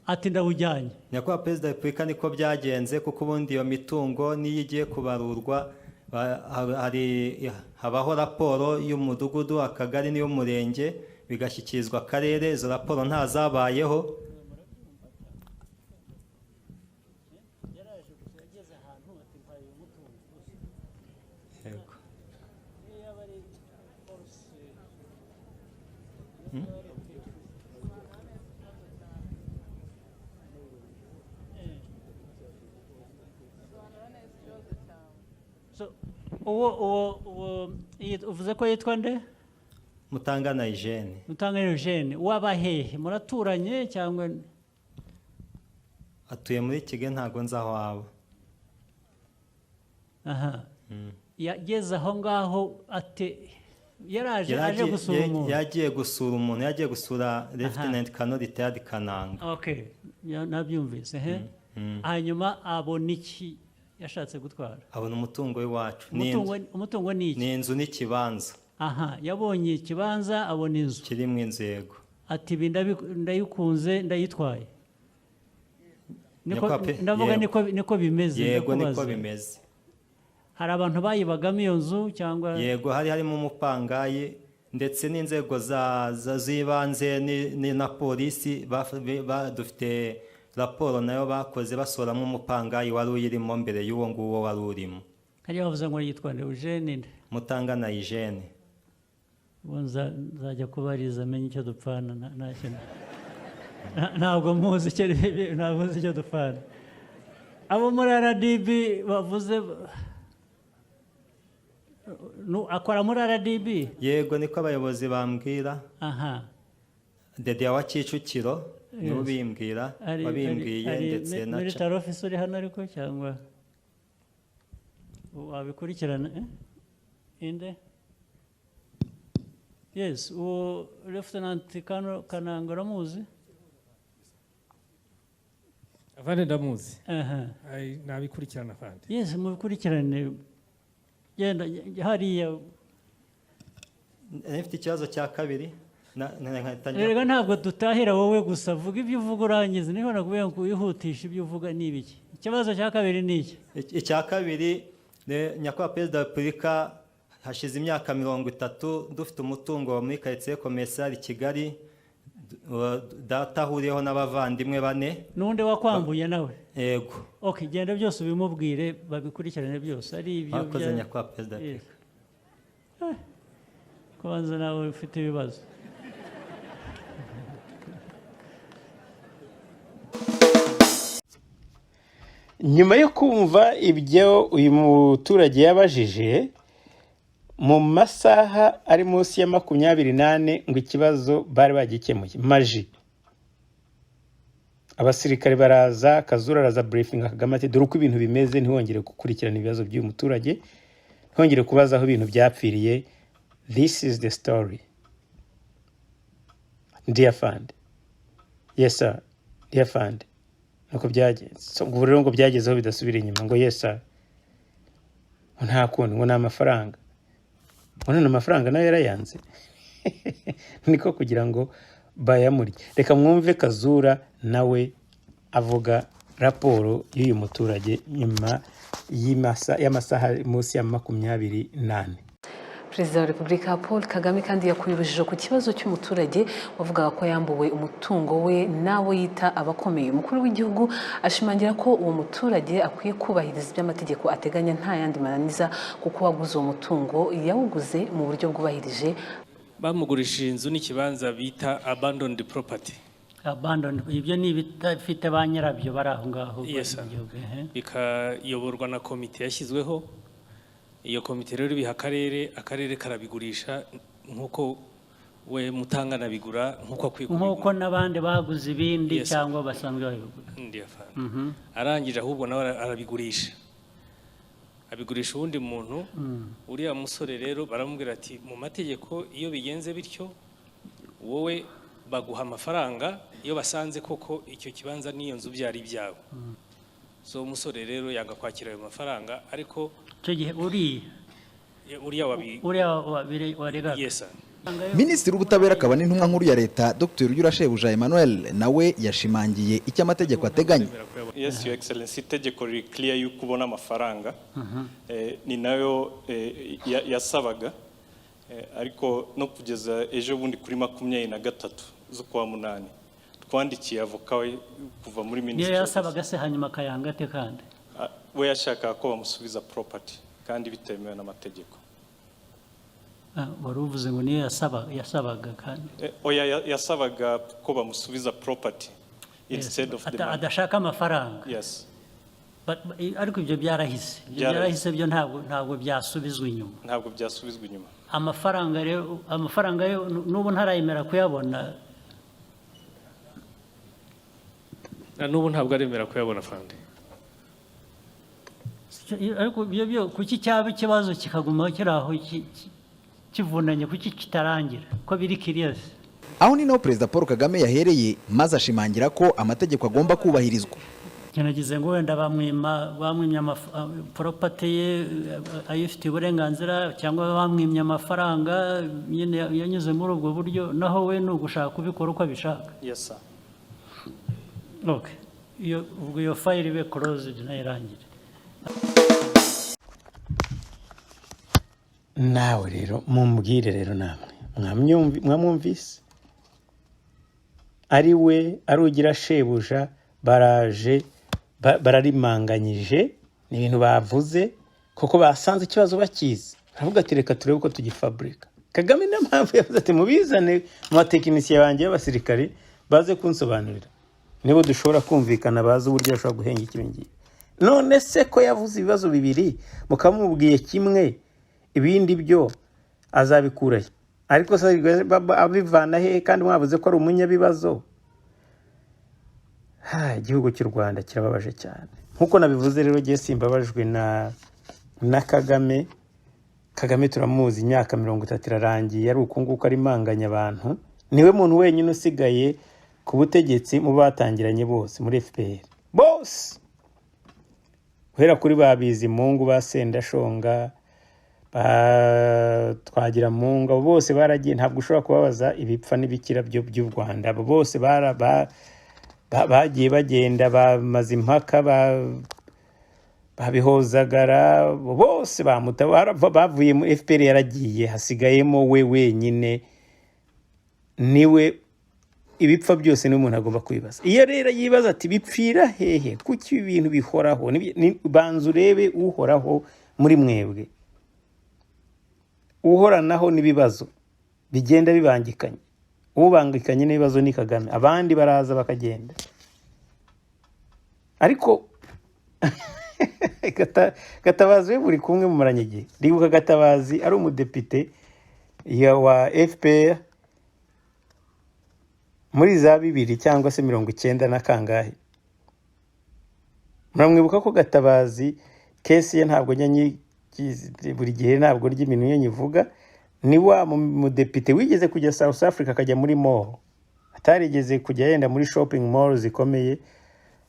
Speaker 3: ati ndawujyanye.
Speaker 5: Nyakubahwa Perezida wa Repubulika, niko byagenze, kuko ubundi iyo mitungo niyo igiye kubarurwa habaho raporo y'umudugudu, akagari n'iy'umurenge, bigashyikirizwa akarere. Izo raporo ntazabayeho.
Speaker 3: Uvuze ko yitwa nde?
Speaker 5: Mutangana Eugene.
Speaker 3: Mutangana Eugene. Waba hehe? Muraturanye cyangwa?
Speaker 5: Atuye muri Kigali, ntago nzi aho aba.
Speaker 3: Aha. yageze aho ngaho yaraje aje gusura umuntu,
Speaker 5: yagiye gusura umuntu, yagiye gusura Lieutenant Colonel Retired Kananga.
Speaker 3: Okay, nabyumvise. Hanyuma abona iki yashatse gutwara?
Speaker 5: Abona umutungo w'iwacu.
Speaker 3: Umutungo ni iki?
Speaker 5: Ni inzu n'ikibanza.
Speaker 3: Yabonye ikibanza, abona inzu
Speaker 5: kirimo inzego.
Speaker 3: Ati ndayikunze, ndayitwaye. Ndavuga niko bimeze.
Speaker 5: Yego, niko bimeze.
Speaker 3: Hari abantu bayibagamo iyo nzu cyangwa?
Speaker 5: Yego, harimo umupangayi ndetse n'inzego z'ibanze na polisi dufite raporo nayo bakoze basoramo umupangayi wari uyirimo mbere y'uwo nguwo wari urimo.
Speaker 3: Hariya bavuze ngo yitwa Eugene.
Speaker 5: Mutangana Eugene.
Speaker 3: Nzajya kubariza amenye icyo dupfana. Ntabwo muzi icyo dupfana. Abo muri RDB bavuze akora muri RDB?
Speaker 5: Yego, niko abayobozi bambwira. Dede wa Kicukiro nibo bimbwira, wabimbwiye ndetse na
Speaker 3: military officer uri hano ariko cyangwa wabikurikirana inde? Yes, uwo Lieutenant Kananga uramuzi?
Speaker 6: Avande ndamuzi. Nabikurikirana afande.
Speaker 3: Yes, mubikurikirane. Genda hariya.
Speaker 5: Nifite ikibazo cya kabiri.
Speaker 3: Rega ntabwo dutahira wowe gusa, vuga ibyo uvuga urangiza. Niba nakubwiye ngo wihutisha ibyo uvuga ni ibiki? Ikibazo cya kabiri ni iki?
Speaker 5: Icya kabiri, nyakubahwa Perezida wa Repubulika, hashize imyaka 30 dufite umutungo muri quartier commercial Kigali, data ahuriyeho n'abavandimwe 4.
Speaker 3: N'undi wakwambuye nawe?
Speaker 5: Yego.
Speaker 3: Okay, genda byose ubimubwire babikurikirane byose. Ari ibyo
Speaker 5: bakoze nyakubahwa Perezida wa Repubulika.
Speaker 3: Kwanza nawe ufite ibibazo.
Speaker 1: Nyuma yo kumva ibyo uyu muturage yabajije, mu masaha ari munsi ya 28 ngo ikibazo bari bagikemuye maji. Abasirikare baraza, Kazura araza briefing Kagame ati dore uko ibintu bimeze, ntihongere gukurikirana ibibazo by'uyu muturage, ntihongere kubaza aho ibintu byapfiriye. This is the story. Dear friend. Yes sir. Dear friend. Nuko byagenze. So ngo rero ngo byagezeho bidasubira inyuma ngo yes sir. Nta kundi ngo n'amafaranga. None amafaranga nayo yarayanze. Niko kugira ngo bayamuri. Reka mwumve Kazura nawe avuga raporo y'uyu muturage nyuma y'amasaha munsi ya 28.
Speaker 7: Perezida wa Repubulika Paul Kagame kandi yakuye urujijo ku kibazo cy'umuturage wavugaga ko yambuwe umutungo we nawe yita abakomeye. Umukuru w'igihugu ashimangira ko uwo muturage akwiye kubahiriza iby'amategeko ateganya nta yandi mananiza, kuko waguze uwo mutungo yawuguze mu buryo bwubahirije.
Speaker 6: Bamugurishije inzu n'ikibanza bita abandoned property.
Speaker 3: Abandoned, ibyo ni bifite ba nyirabyo bari aho ngaho.
Speaker 6: Yes, bikayoborwa na komite yashyizweho. Iyo komite rero biha akarere karabigurisha nkuko we Mutangana bigura nkuko akwiye kubigura,
Speaker 3: nkuko nabandi baguze ibindi cyangwa basanzwe babigura.
Speaker 6: Ndiye afana. Arangije ahubwo nawe arabigurisha. Abigurisha undi muntu. Uriya musore rero baramubwira ati mu mategeko iyo bigenze bityo wowe baguha amafaranga iyo basanze koko icyo kibanza n'iyo nzu byari byawe. So umusore rero yanga kwakira ayo mafaranga, ariko
Speaker 3: icyo gihe uriya warega.
Speaker 6: Yes.
Speaker 8: Minisitiri w'Ubutabera akaba n'intumwa nkuru ya leta Dr. Urashebuja Emmanuel nawe yashimangiye icyo amategeko ateganya.
Speaker 9: Yes, Your Excellency, itegeko riri clear yo kubona amafaranga ni nayo yasabaga, ariko no kugeza ejo bundi kuri 23 z'ukwa 8 twandikiye avoka we kuva muri ministry.
Speaker 3: Yasabaga se hanyuma kayanga ate kandi?
Speaker 9: We yashaka ko bamusubiza property kandi bitemewe n'amategeko.
Speaker 3: Wari uvuze ngo niyo yasabaga kandi?
Speaker 9: Oya, yasabaga ko bamusubiza property instead of the money.
Speaker 3: Adashaka amafaranga.
Speaker 9: Yes.
Speaker 3: Ariko ibyo byarahise. Byarahise byo ntabwo byasubizwa inyuma.
Speaker 9: Ntabwo byasubizwa inyuma.
Speaker 3: Amafaranga yo n'ubu ntarayemera kuyabona.
Speaker 6: N'ubu ntabwo aremera kuyabona fande.
Speaker 3: ariko byo kuki cyaba ikibazo kikaguma kiri aho kivunanye, kuki kitarangira ko biri kiriyasi.
Speaker 8: Aho ni naho Perezida Paul Kagame yahereye maze ashimangira ko amategeko agomba kubahirizwa.
Speaker 3: Nagize ngo wenda bamwimye property ye ayifitiye uburenganzira cyangwa bamwimye amafaranga nyine yanyuze muri ubwo buryo, naho we no gushaka kubikora uko abishaka.
Speaker 9: Yes sir.
Speaker 3: Okay. Iyo file be closed nayirangire.
Speaker 1: Nawe rero mumbwire rero namwe mwamwumvise ari we arugira shebuja baraje bararimanganyije ni ibintu bavuze koko basanze ikibazo bakizi, aravuga ati reka turebe uko tugifabrika. Kagame na mpamvu yavuze ati mubizane mu batekinisiye banjye y'abasirikare baze kunsobanurira nibo dushobora kumvikana bazi uburyo bashobora guhenga ikibingiye. None se ko yavuze ibibazo bibiri mukamubwiye kimwe ibindi byo azabikurahe, ariko se abivana he kandi mwavuze ko ari umunyabibazo? Igihugu cy'u Rwanda kirababaje cyane. Nkuko nabivuze rero giye simbabajwe na Kagame. Kagame turamuzi imyaka 30 irarangiye ari ukunguka ari manganya abantu, niwe muntu wenyine usigaye ku butegetsi mu batangiranye bose muri FPR bose, uhera kuri babizi mungu basendashonga twagira munga bose baragiye. Ntabwo ushobora kubabaza ibipfa n'ibikira by'u Rwanda, bose bagiye bagenda bamaze impaka babihozagara bose bamutabara bavuye mu FPR yaragiye, hasigayemo we wenyine niwe ibipfa byose n'umuntu agomba kwibaza. Iyo rero yibaza ati bipfira hehe, kuki ibintu bihoraho? Banza urebe uhoraho muri mwebwe, uhoranaho n'ibibazo bigenda bibangikanye. Ubangikanye n'ibibazo ni Kagame, abandi baraza bakagenda. Ariko Gatabazi we buri kumwe mu maranyege. Ribuka Gatabazi ari umudepite wa FPR muri za 2 cyangwa se 90 na kangahe. Muramwibuka ko Gatabazi kesi ye ntabwo nyanyi buri gihe ntabwo ry'ibintu nyivuga, ni wa mudepite wigeze kujya South Africa akajya muri mall, atarigeze kujya yenda muri shopping mall zikomeye,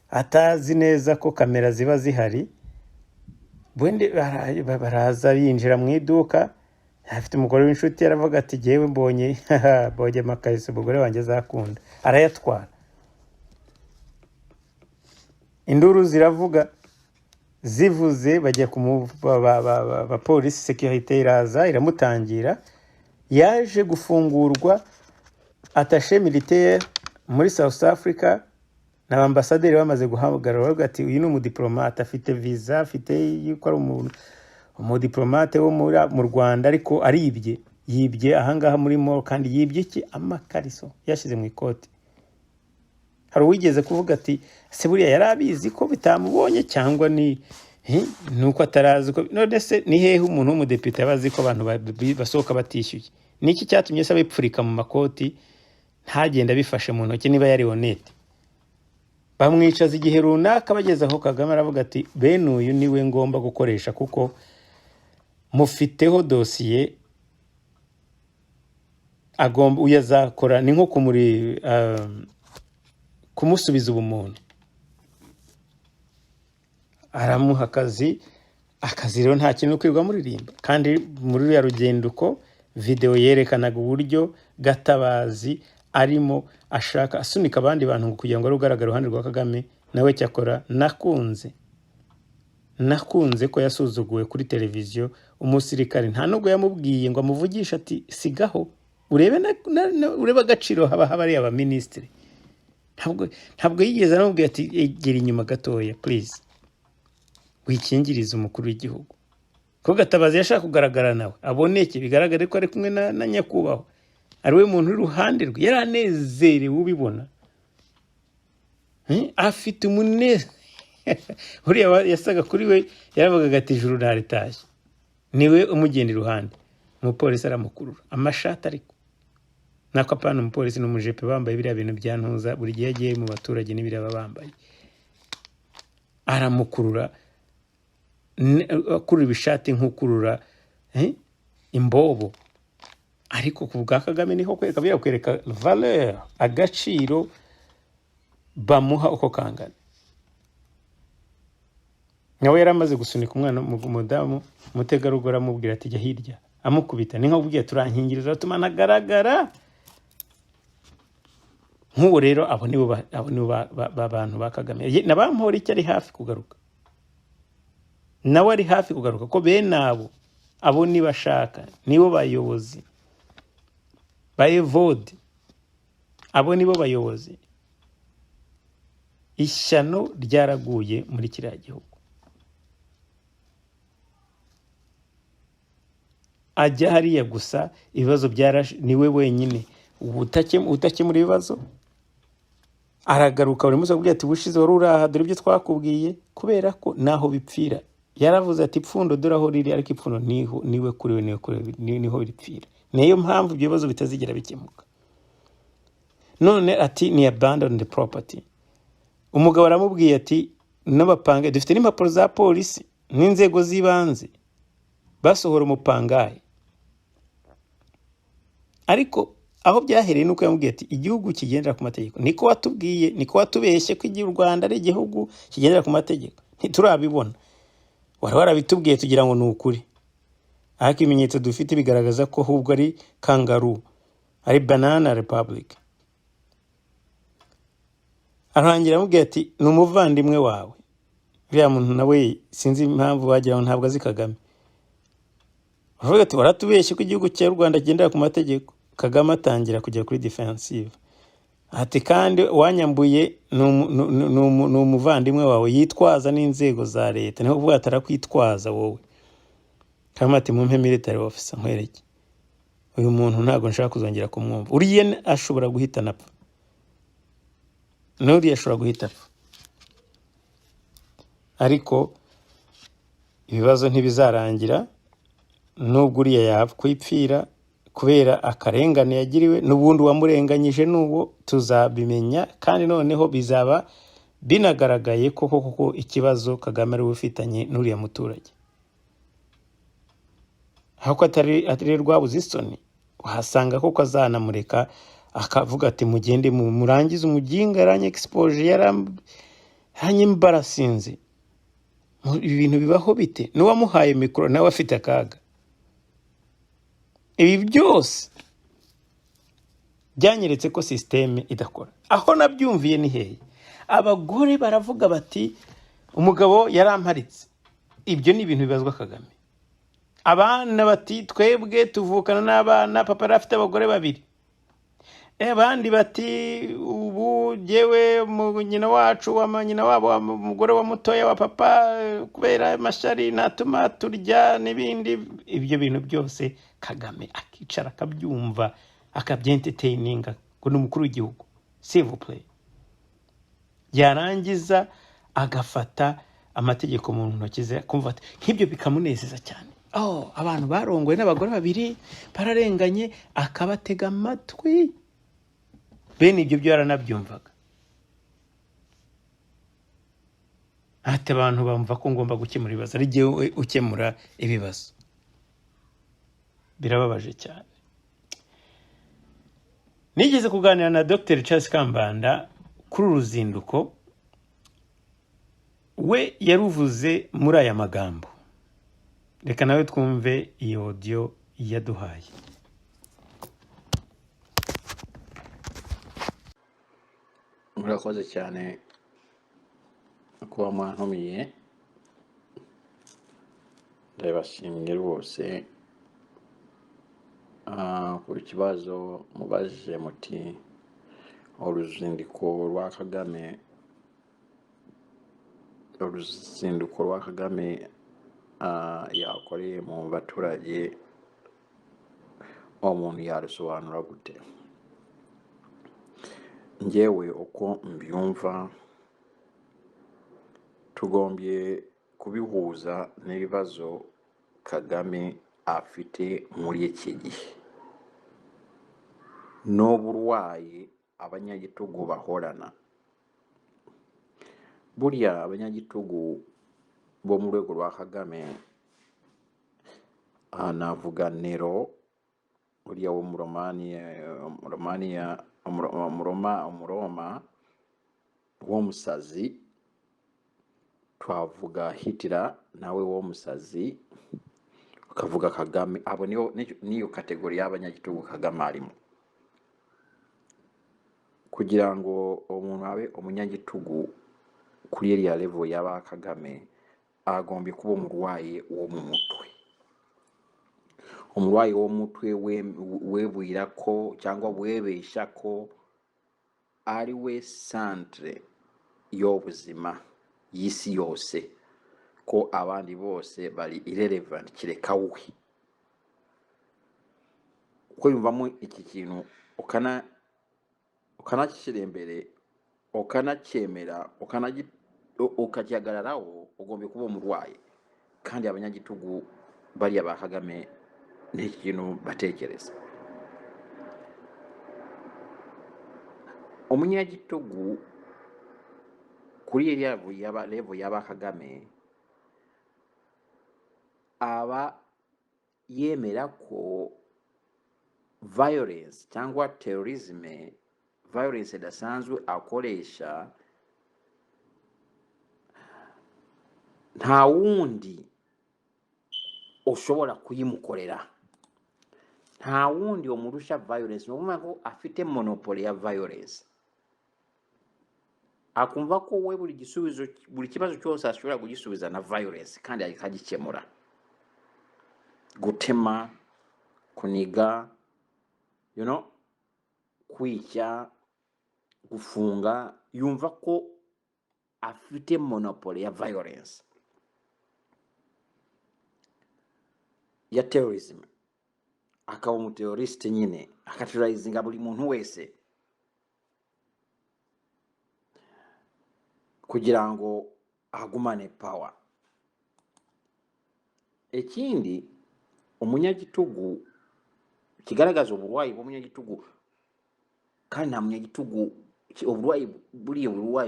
Speaker 1: atazi neza ko kamera ziba zihari. Bwende baraza yinjira mu iduka, afite umugore w'inshuti yaravuga ati jewe mbonye boge makayise umugore wanjye zakunda, arayatwara. Induru ziravuga, zivuze bajya ba police security iraza iramutangira, yaje gufungurwa attaché militaire muri South Africa na ambassadeur bamaze guhamagara bavuga ati uyu ni umudiplomate afite visa, afite yuko ari umudiplomate wo mu Rwanda, ariko yibye ahangaha muri mall. Kandi yibye iki? Amakariso yashize mu ikoti. Hari uwigeze kuvuga ati Seburiya yarabizi ko bitamubonye cyangwa nuko atarazi ko. None se ni hehe umuntu w'umudepite yabazi ko abantu basohoka batishyuye? Niki cyatumye se abipfurika mu makoti ntagenda bifashe mu ntoki niba yari honete? Bamwicaza igihe runaka bageze aho Kagame aravuga ati bene uyu niwe ngomba gukoresha kuko mufiteho dosiye agomba uyazakora. Ni nko kumusubiza ubumuntu. Aramuha akazi rero nta kintu kwirwa muririmba. Kandi muri ya ruzinduko video yerekanaga uburyo Gatabazi arimo ashaka asunika abandi bantu kugira ngo rugaragara uruhande rwa Kagame. Nawe cyakora nakunze ko yasuzuguwe kuri televiziyo. Umusirikare nta nubwo yamubwiye ngo amuvugisha ati sigaho urebe agaciro haba ari aba ministry. Ntabwo yigeze anamubwiye ati egera inyuma gatoya please, wikingiriza umukuru w'igihugu. Ko Gatabazi yashaka kugaragara nawe aboneke, bigaragare ko ari kumwe na nyakubahwa, ari we muntu iruhande rwe. Yaranezerewe ubibona, afite umunezero. Uriya yasaga kuri we yaravugaga ati ijuru naritashye. Niwe umugenda iruhande. Umupolisi aramukurura amashati, ariko nako apana umupolisi n'umujepe bambaye biriya bintu byantuza buri gihe yagiye mu baturage n'ibiraba bambaye. Aramukurura akurura ibishati nk'ukurura imbobo. Ariko ku bwa Kagame niho kwereka valeur, agaciro bamuha uko kangana. Nawe yaramaze gusunika umwana umudamu umutegarugori amubwira ati jya hirya, amukubita ni nko kubwira turankingiriza tumana garagara. Nk'uwo rero abo nibo abantu ba Kagame nabampora icyo ari hafi kugaruka, nawe ari hafi kugaruka ko bene abo nibashaka nibo bayobozi bayevode, abo nibo bayobozi. Ishyano ryaraguye muri kiriya gihugu. Ajya hariya gusa ibibazo niwe wenyine utakemura ibibazo. Aragaruka buri munsi akubwira ati bushize wari uraha dore ibyo twakubwiye, kubera ko naho bipfira. Yaravuze ati ipfundo dore aho riri, ariko ipfundo niwe kuri we niho bipfira. Niyo mpamvu ibyo bibazo bitazigera bikemuka. None ati ni abandon the property. Umugabo aramubwiye ati n'abapangaye dufite n'impapuro za polisi n'inzego z'ibanze basohora umupangaye. Ariko aho byahereye nuko yamubwiye ati igihugu kigendera ku mategeko. Niko watubwiye, niko watubeshye ko igihugu Rwanda ari igihugu kigendera ku mategeko. Ntiturabibona. Wari warabitubwiye tugira ngo ni ukuri. Ariko ibimenyetso dufite bigaragaza ko ahubwo ari kangaroo, ari banana republic. Arangira amubwira ati ni umuvandimwe wawe. Uriya muntu nawe sinzi impamvu bagira ngo ntabwo azi Kagame. Avuga ati waratubeshye ko igihugu cya Rwanda kigendera ku mategeko. Kagame atangira kujya kuri defensive. Ati kandi wanyambuye ni umuvandimwe wawe yitwaza n'inzego za leta. Niho kuvuga atarakwitwaza wowe. Kagame ati mumpe military officer nkwereke. Uyu muntu ntabwo nshaka kuzongera kumwumva. Uriye ashobora guhita napfa. Nuriye ashobora guhita apfa. Ariko ibibazo ntibizarangira nubwo uriya yakwipfira kubera akarengane yagiriwe, n'ubundi wamurenganyije n'uwo tuzabimenya, kandi noneho bizaba binagaragaye koko ikibazo Kagame ari ufitanye n'uriya muturage. Hako atari rwabuze isoni, wahasanga koko azanamureka akavuga ati mugende murangize umuginga yaranye expose yaranyembarasinze. Ibintu bibaho bite? N'uwamuhaye mikoro nawe afite akaga. Ibi byose byanyeretse ko systeme idakora. Aho nabyumviye ni hehe? Abagore baravuga bati umugabo yaramparitse. Ibyo ni ibintu bibazwa Kagame. Abana bati twebwe tuvukana n'abana, papa rafite abagore babiri. Abandi bati ubu jewe nyina wacu nyina wabo umugore wa mutoya wa papa kubera amashari natuma turya n'ibindi. Ibyo bintu byose Kagame akicara akabyumva akabyentertaininga ngo ni umukuru w'igihugu, s'il vous plaît. Yarangiza agafata amategeko mu ntoki ze kumva ati nk'ibyo bikamunezeza cyane. Abantu barongoye n'abagore babiri bararenganye, akabatega amatwi. Bene ibyo byo yaranabyumvaga. Ati abantu bamva ko ngomba gukemura ibibazo, ari gihe ukemura ibibazo. Birababaje cyane. Nigeze kuganira na Dr. Charles Kambanda kuri uruzinduko. We yaruvuze muri aya magambo. Reka nawe twumve iyi audio yaduhaye.
Speaker 10: Murakoze cyane kuba mwantumiye. Ndabashimiye rwose ku kibazo mubajije muti uruzindiko rwa Kagame yakoreye mu baturage umuntu yarusobanura gute. Njyewe uko mbyumva tugombye kubihuza n'ibibazo Kagame afite muri iki gihe n'uburwayi abanyagitugu bahorana. Burya abanyagitugu bo mu rwego rwa Kagame, navuga Nero uriya wo mu Roma w'umusazi, twavuga Hitler nawe w'umusazi, ukavuga Kagame. Abo niyo kategori y'abanyagitugu Kagame arimo. Kugira ngo umuntu abe umunyagitugu kuri iriya level y'aba Kagame, agomba kuba umurwayi wo mu mutwe. Umurwayi wo mu mutwe webwira ko cyangwa webesha ko ari we centre y'ubuzima y'isi yose, ko abandi bose bari irrelevant kireka we. Uko yumvamo iki kintu ukanakishyira imbere, ukanacyemera, ukagihagararaho, ugomba kuba umurwayi. Kandi abanyagitugu bariya ba Kagame ni ikintu batekereza. Umunyagitugu kuri iriya level y'aba Kagame aba yemera ko violence cyangwa terrorisme, violence idasanzwe akoresha, nta wundi ushobora kuyimukorera, nta wundi umurusha violence. Ni ukuvuga ko afite monopole ya violence. Akumva ko we buri kibazo cyose ashobora kugisubiza na violence kandi akagikemura. Gutema, kuniga, kwica, gufunga, yumva ko afite monopole ya violence, ya terrorism. Akaba umuterroriste nyine, akaterrorizinga buri muntu wese kugira ngo agumane power. Ikindi umunyagitugu kigaragaza uburwayi bw'umunyagitugu, kandi nta munyagitugu uburwayi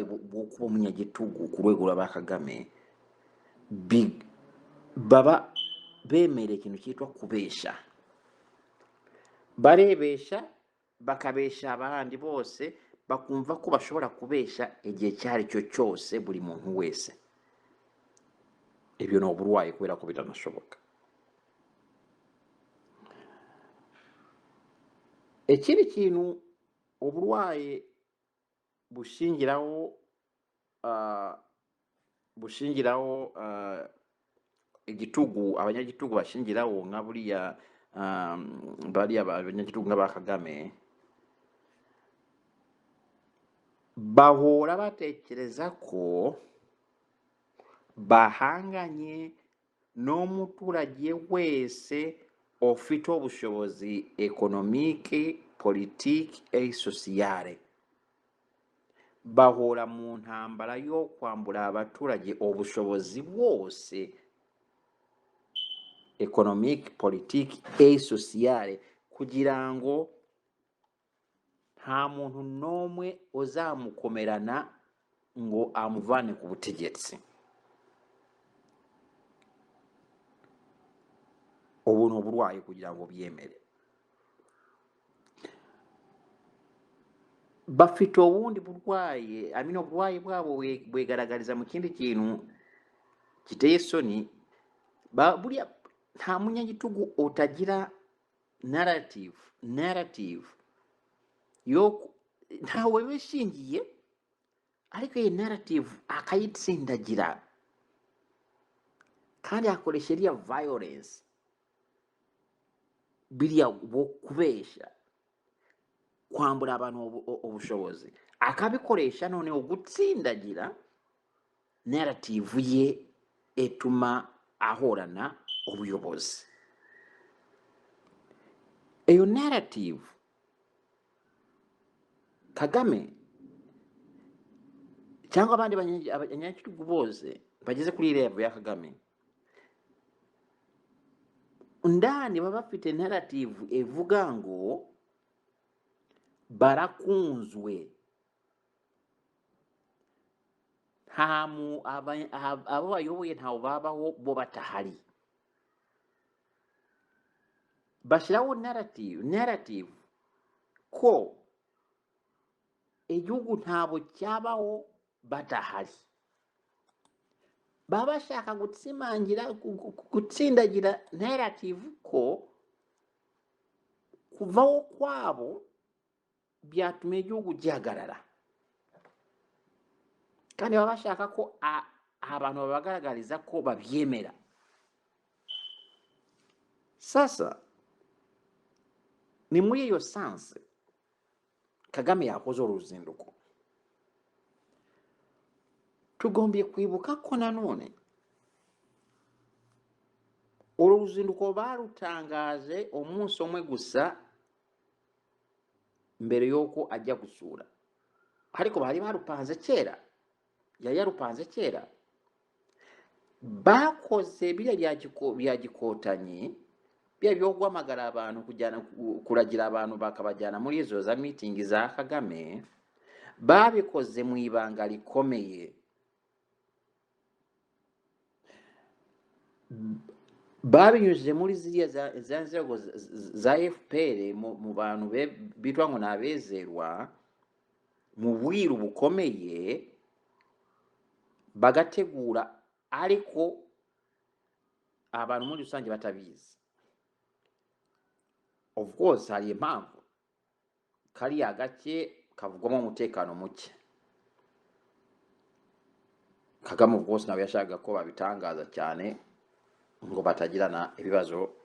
Speaker 10: bwo kuba umunyagitugu ku rwego rwa Kagame, baba bemereye ikintu cyitwa kubesha. Barebesha, bakabesha abandi bose, bakumva ko bashobora kubesha igihe cyari cyo cyose buri muntu wese. Ibyo ni uburwayi kubera ko bitanashoboka. Ikindi kintu uburwayi bushingiraho igitugu, abanyagitugu bashingiraho nka buriya bariya abanyagitugu nk'aba Kagame, bahora batekereza ko bahanganye n'umuturage wese ufite ubushobozi economique, politique et sociale. Bahora mu ntambara yo kwambura abaturage ubushobozi bwose economique, politique et sociale, kugira ngo nta muntu n'umwe uzamukomerana ngo amuvane ku butegetsi. Ubu ni uburwayi kugira ngo byemere. Bafite ubundi burwayi, uburwayi bwabo bwegaragariza mu kindi kintu kiteye isoni. Buriya nta munyagitugu utagira narrative yo ntawe bishingiye, ariko iyi narrative akayitsindagira kandi akoresha iriya violence, biriya bo kubesha, kwambura abantu ubushobozi, akabikoresha noneho gutsindagira narrative ye etuma ahorana ubuyobozi. Iyo narrative Kagame cyangwa abandi abanyagitugu bose bageze kuri level ya Kagame, ndani baba bafite narrative evuga ngo barakunzwe, abo bayoboye ntawe babaho bo batahari. Bashyiraho narrative ko igihugu ntabo cyabaho badahari. Baba bashaka gutsindagira narrative ko kuvaho kwabo byatumye igihugu gihagarara, kandi baba bashaka ko abantu babagaragariza ko babyemera. Sasa ni muri iyo sanse Kagame yakoze uruzinduko. Tugombye kwibuka ko nanone uruzinduko barutangaje umunsi umwe gusa mbere yuko ajya gusura, ariko bari barupanze kera. Yari yarupanze kera. Bakoze biriya bya gikotanyi byo guhamagara abantu kuragira abantu bakabajyana muri izo za meeting za Kagame, babikoze mu ibanga rikomeye. Babinyujije muri ziriya za nzego za FPR mu bantu bitwa ngo nabezerwa, mu bwiru bukomeye, bagategura, ariko abantu muri rusange batabizi. Of course hari impamvu kariya gake kavugwamo umutekano muke. Kagame of course nawe yashakaga ko babitangaza cyane ngo batagirana ibibazo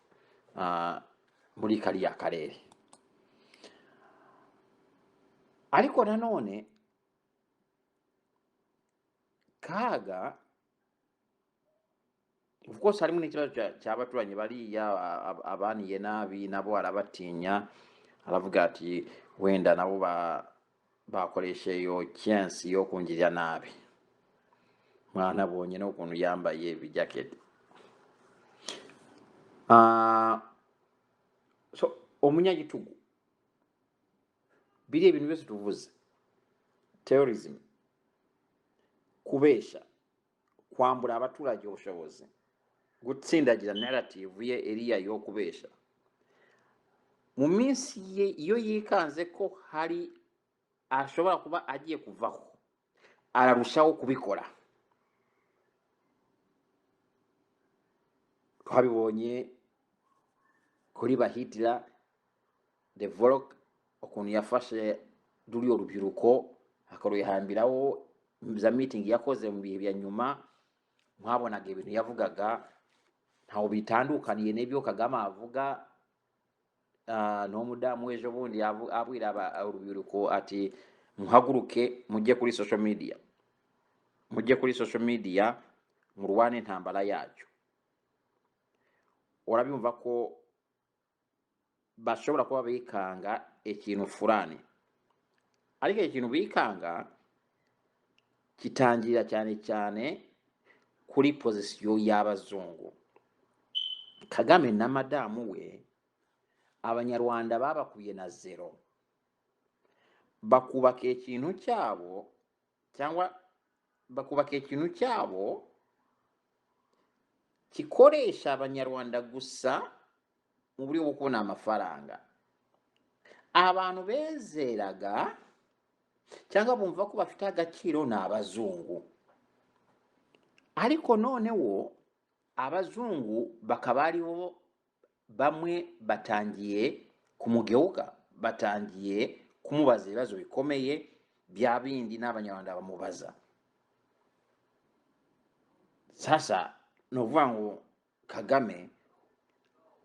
Speaker 10: muri kariya karere. Ariko nanone kaga of course harimo n'ikibazo cy'abaturanyi bariya abaniye nabi, nabo arabatinya, aravuga ati wenda nabo bakoresha iyo chance yo kungirira nabi. Mwana bonye no kuntu yambaye bijaketi. So umunyagitugu biriya ibintu byose tuvuze, terrorism, kubesha, kwambura abaturage ubushobozi, gutsindagira narrative ye iriya yo kubesha, mu minsi ye iyo yikanze ko hari ashobora kuba agiye kuvaho, ararushaho kubikora. Twabibonye kuri Bahitira the Volk, ukuntu yafashe duriyo rubyiruko akaruyihambiraho za meeting yakoze mu bihe bya nyuma. Mwabonaga ibintu yavugaga ntaho bitandukaniye n'ibyo Kagame avuga. No mudamu ejo bundi abwira urubyiruko ati muhaguruke mujye kuri social media murwane intambara yacu. Urabyumva ko bashobora kuba bikanga ikintu fulani, ariko ikintu bikanga kitangira cyane kuri pozisiyo y'abazungu. Kagame na madamu we abanyarwanda babakuye na zero, bakubaka ikintu cyabo kikoresha abanyarwanda gusa mu buryo bwo kubona amafaranga. Abantu bezeraga cyangwa bumva ko bafite agaciro ni abazungu, ariko noneho abazungu bakaba aribo bamwe batangiye kumugeuka, batangiye kumubaza ibibazo bikomeye bya bindi n'abanyarwanda bamubaza. Sasa no kuvuga ngo Kagame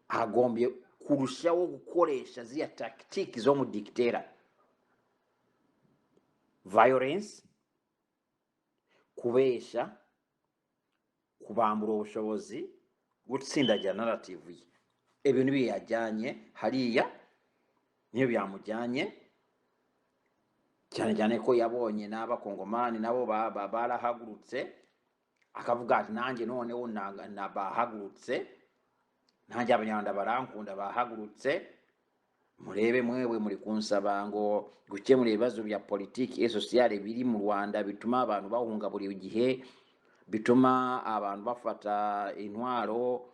Speaker 10: agombye kurushaho gukoresha ziriya tactics zo mu dictator, violence, kubesha, kubambura ubushobozi, gutsindagira narrative ye. Ibintu biyajyanye hariya niyo byamujyanye cyane ko yabonye n'abakongomani nabo barahagurutse, akavuga ati nanjye noneho bahagurutse, nanjye abanyarwanda barankunda bahagurutse. murebe mwewe muri kunsaba ngo gukemura ibibazo bya politiki e sociale biri mu Rwanda bituma abantu bahunga buri gihe, bituma abantu bafata intwaro,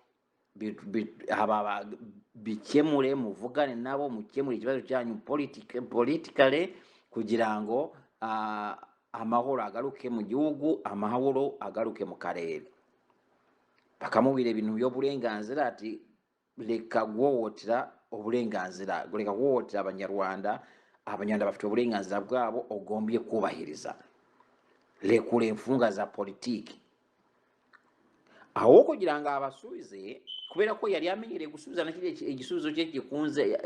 Speaker 10: bikemure, muvugane nabo, mukemure ikibazo cyanyu politikale kugira ngo amahoro agaruke mu gihugu, amahoro agaruke mu karere. Bakamubwira ibintu by'uburenganzira ati reka guhohotera uburenganzira, reka guhohotera abanyarwanda bafite uburenganzira bwabo ugombye kubahiriza, rekure imfunga za politiki. Aho kugira ngo abasubize, kubera ko yari yamenyereye gusubiza na kiriya igisubizo cye gikunze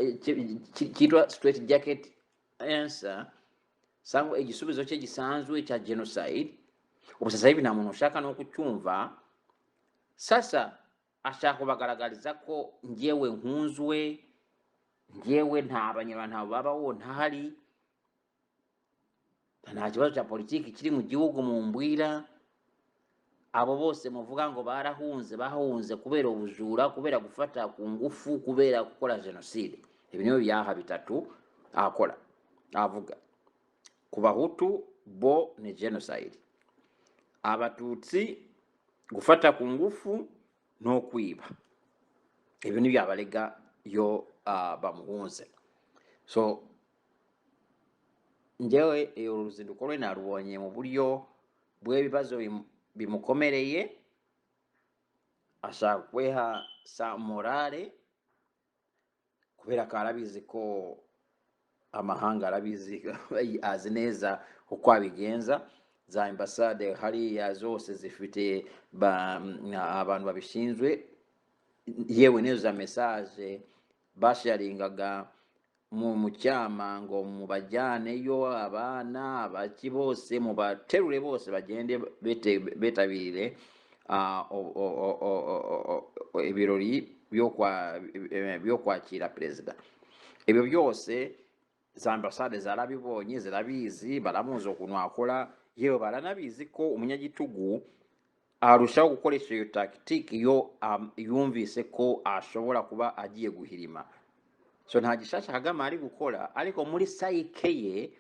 Speaker 10: cyitwa straight jacket answer, cyangwa igisubizo cye gisanzwe cya genocide. Ubu sasa hivi nta muntu ushaka no kucyumva. Sasa ashaka kubagaragariza ko njyewe nkunzwe, njyewe nta banyarwanda babaho ntahari, nta kibazo cya politiki kiri mu gihugu mumbwira. Abo bose muvuga ngo bahunze kubera ubujura, kubera gufata ku ngufu, kubera gukora genocide. Ibi niyo byaha bitatu akora. Avuga ku Bahutu bo ni genocide, Abatutsi gufata ku ngufu no kwiba. Ibi ni byabarega yo bamuhunze. So njyewe uruzindiko rwe narubonye mu buryo bw'ibibazo bimukomereye, ashaka kweha sa morale, kubera ko arabizi ko amahanga arabizi, azi neza uko abigenza. Za ambasade hariya zose zifite abantu babishinzwe, yewe n'izo za message basharingaga mu cyama ngo mubajyaneyo abana abaki bose, mubaterure bose bagende betabire ibirori byo kwakira perezida. Ibyo byose za ambasade zarabibonye, zirabizi, baramuzi ukuntu akora. Yewe baranabizi ko umunyagitugu arushaho gukoresha iyo tactique iyo yumvise ko ashobora kuba agiye guhirima. So nta gishasha Kagame ari gukora, ariko muri psyche ye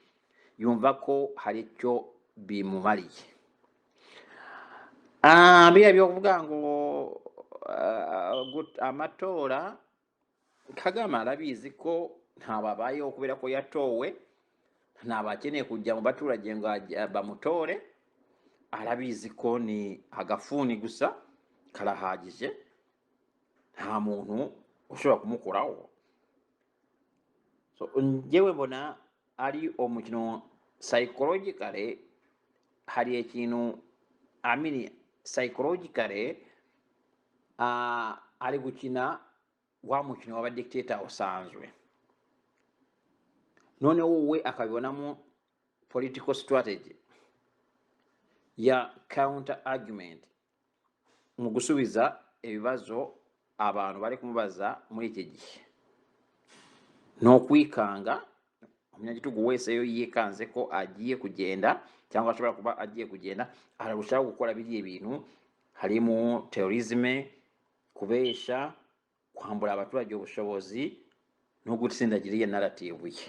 Speaker 10: yumva ko hari icyo bimumariye. Biya byo kuvuga ngo amatora, Kagame arabizi ko ntababayeho kubera ko yatowe, ntabakeneye kujya mu baturage ngo bamutore. Arabizi ko ni agafuni gusa karahagije, nta muntu ushobora kumukuraho. So njyewe mbona ari umukino psychologically, hari ikintu psychologically ari gukina wa mukino w'abadictator usanzwe, none wowe akabibonamo political strategy ya counter argument mu gusubiza ibibazo abantu bari kumubaza muri iki gihe. No kwikanga, umunyagitugu wese yo yikanze ko agiye kugenda cyangwa ashobora kuba agiye kugenda, ararushaho gukora biriya bintu, harimo terrorisme, kubesha, kwambura abaturage ubushobozi no gutsindagira iyo narrative ye.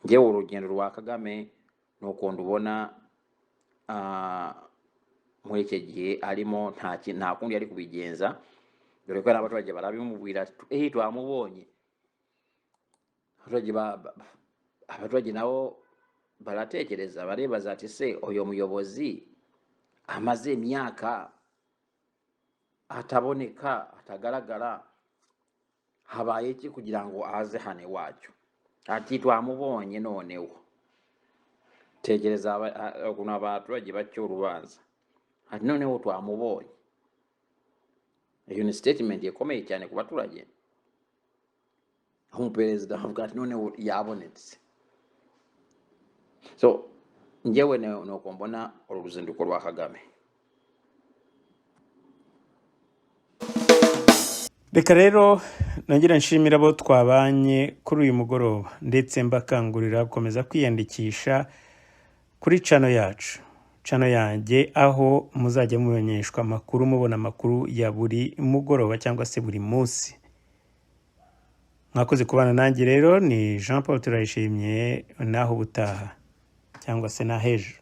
Speaker 10: Njyewe urugendo rwa Kagame nuko ndubona muri iki gihe arimo nta kundi ari kubigenza, dore ko abaturage barabimubwira twamubonye. Abaturage nabo baratekereza, barebaza ati se uyu muyobozi amaze imyaka ataboneka, atagaragara, habaye iki kugira ngo aze hano iwacu? Ati twamubonye noneho. Tekereza ukuntu abaturage bacyo urubanza, ati noneho twamubonye. Iyo ni statement ikomeye cyane ku baturage. Umuperezida avuga ati noneho yabonetse. So njyewe nuko mbona uruzindiko rwa Kagame.
Speaker 1: Reka rero nongera nshimira abo twabanye kuri uyu mugoroba, ndetse mbakangurira gukomeza kwiyandikisha kuri channel yacu, channel yanjye, aho muzajya mumenyeshwa amakuru, mubona amakuru ya buri mugoroba cyangwa se buri munsi. mwakoze kubana nanjye rero. Ni Jean Paul Turayishimye, naho ubutaha cyangwa se nahejo.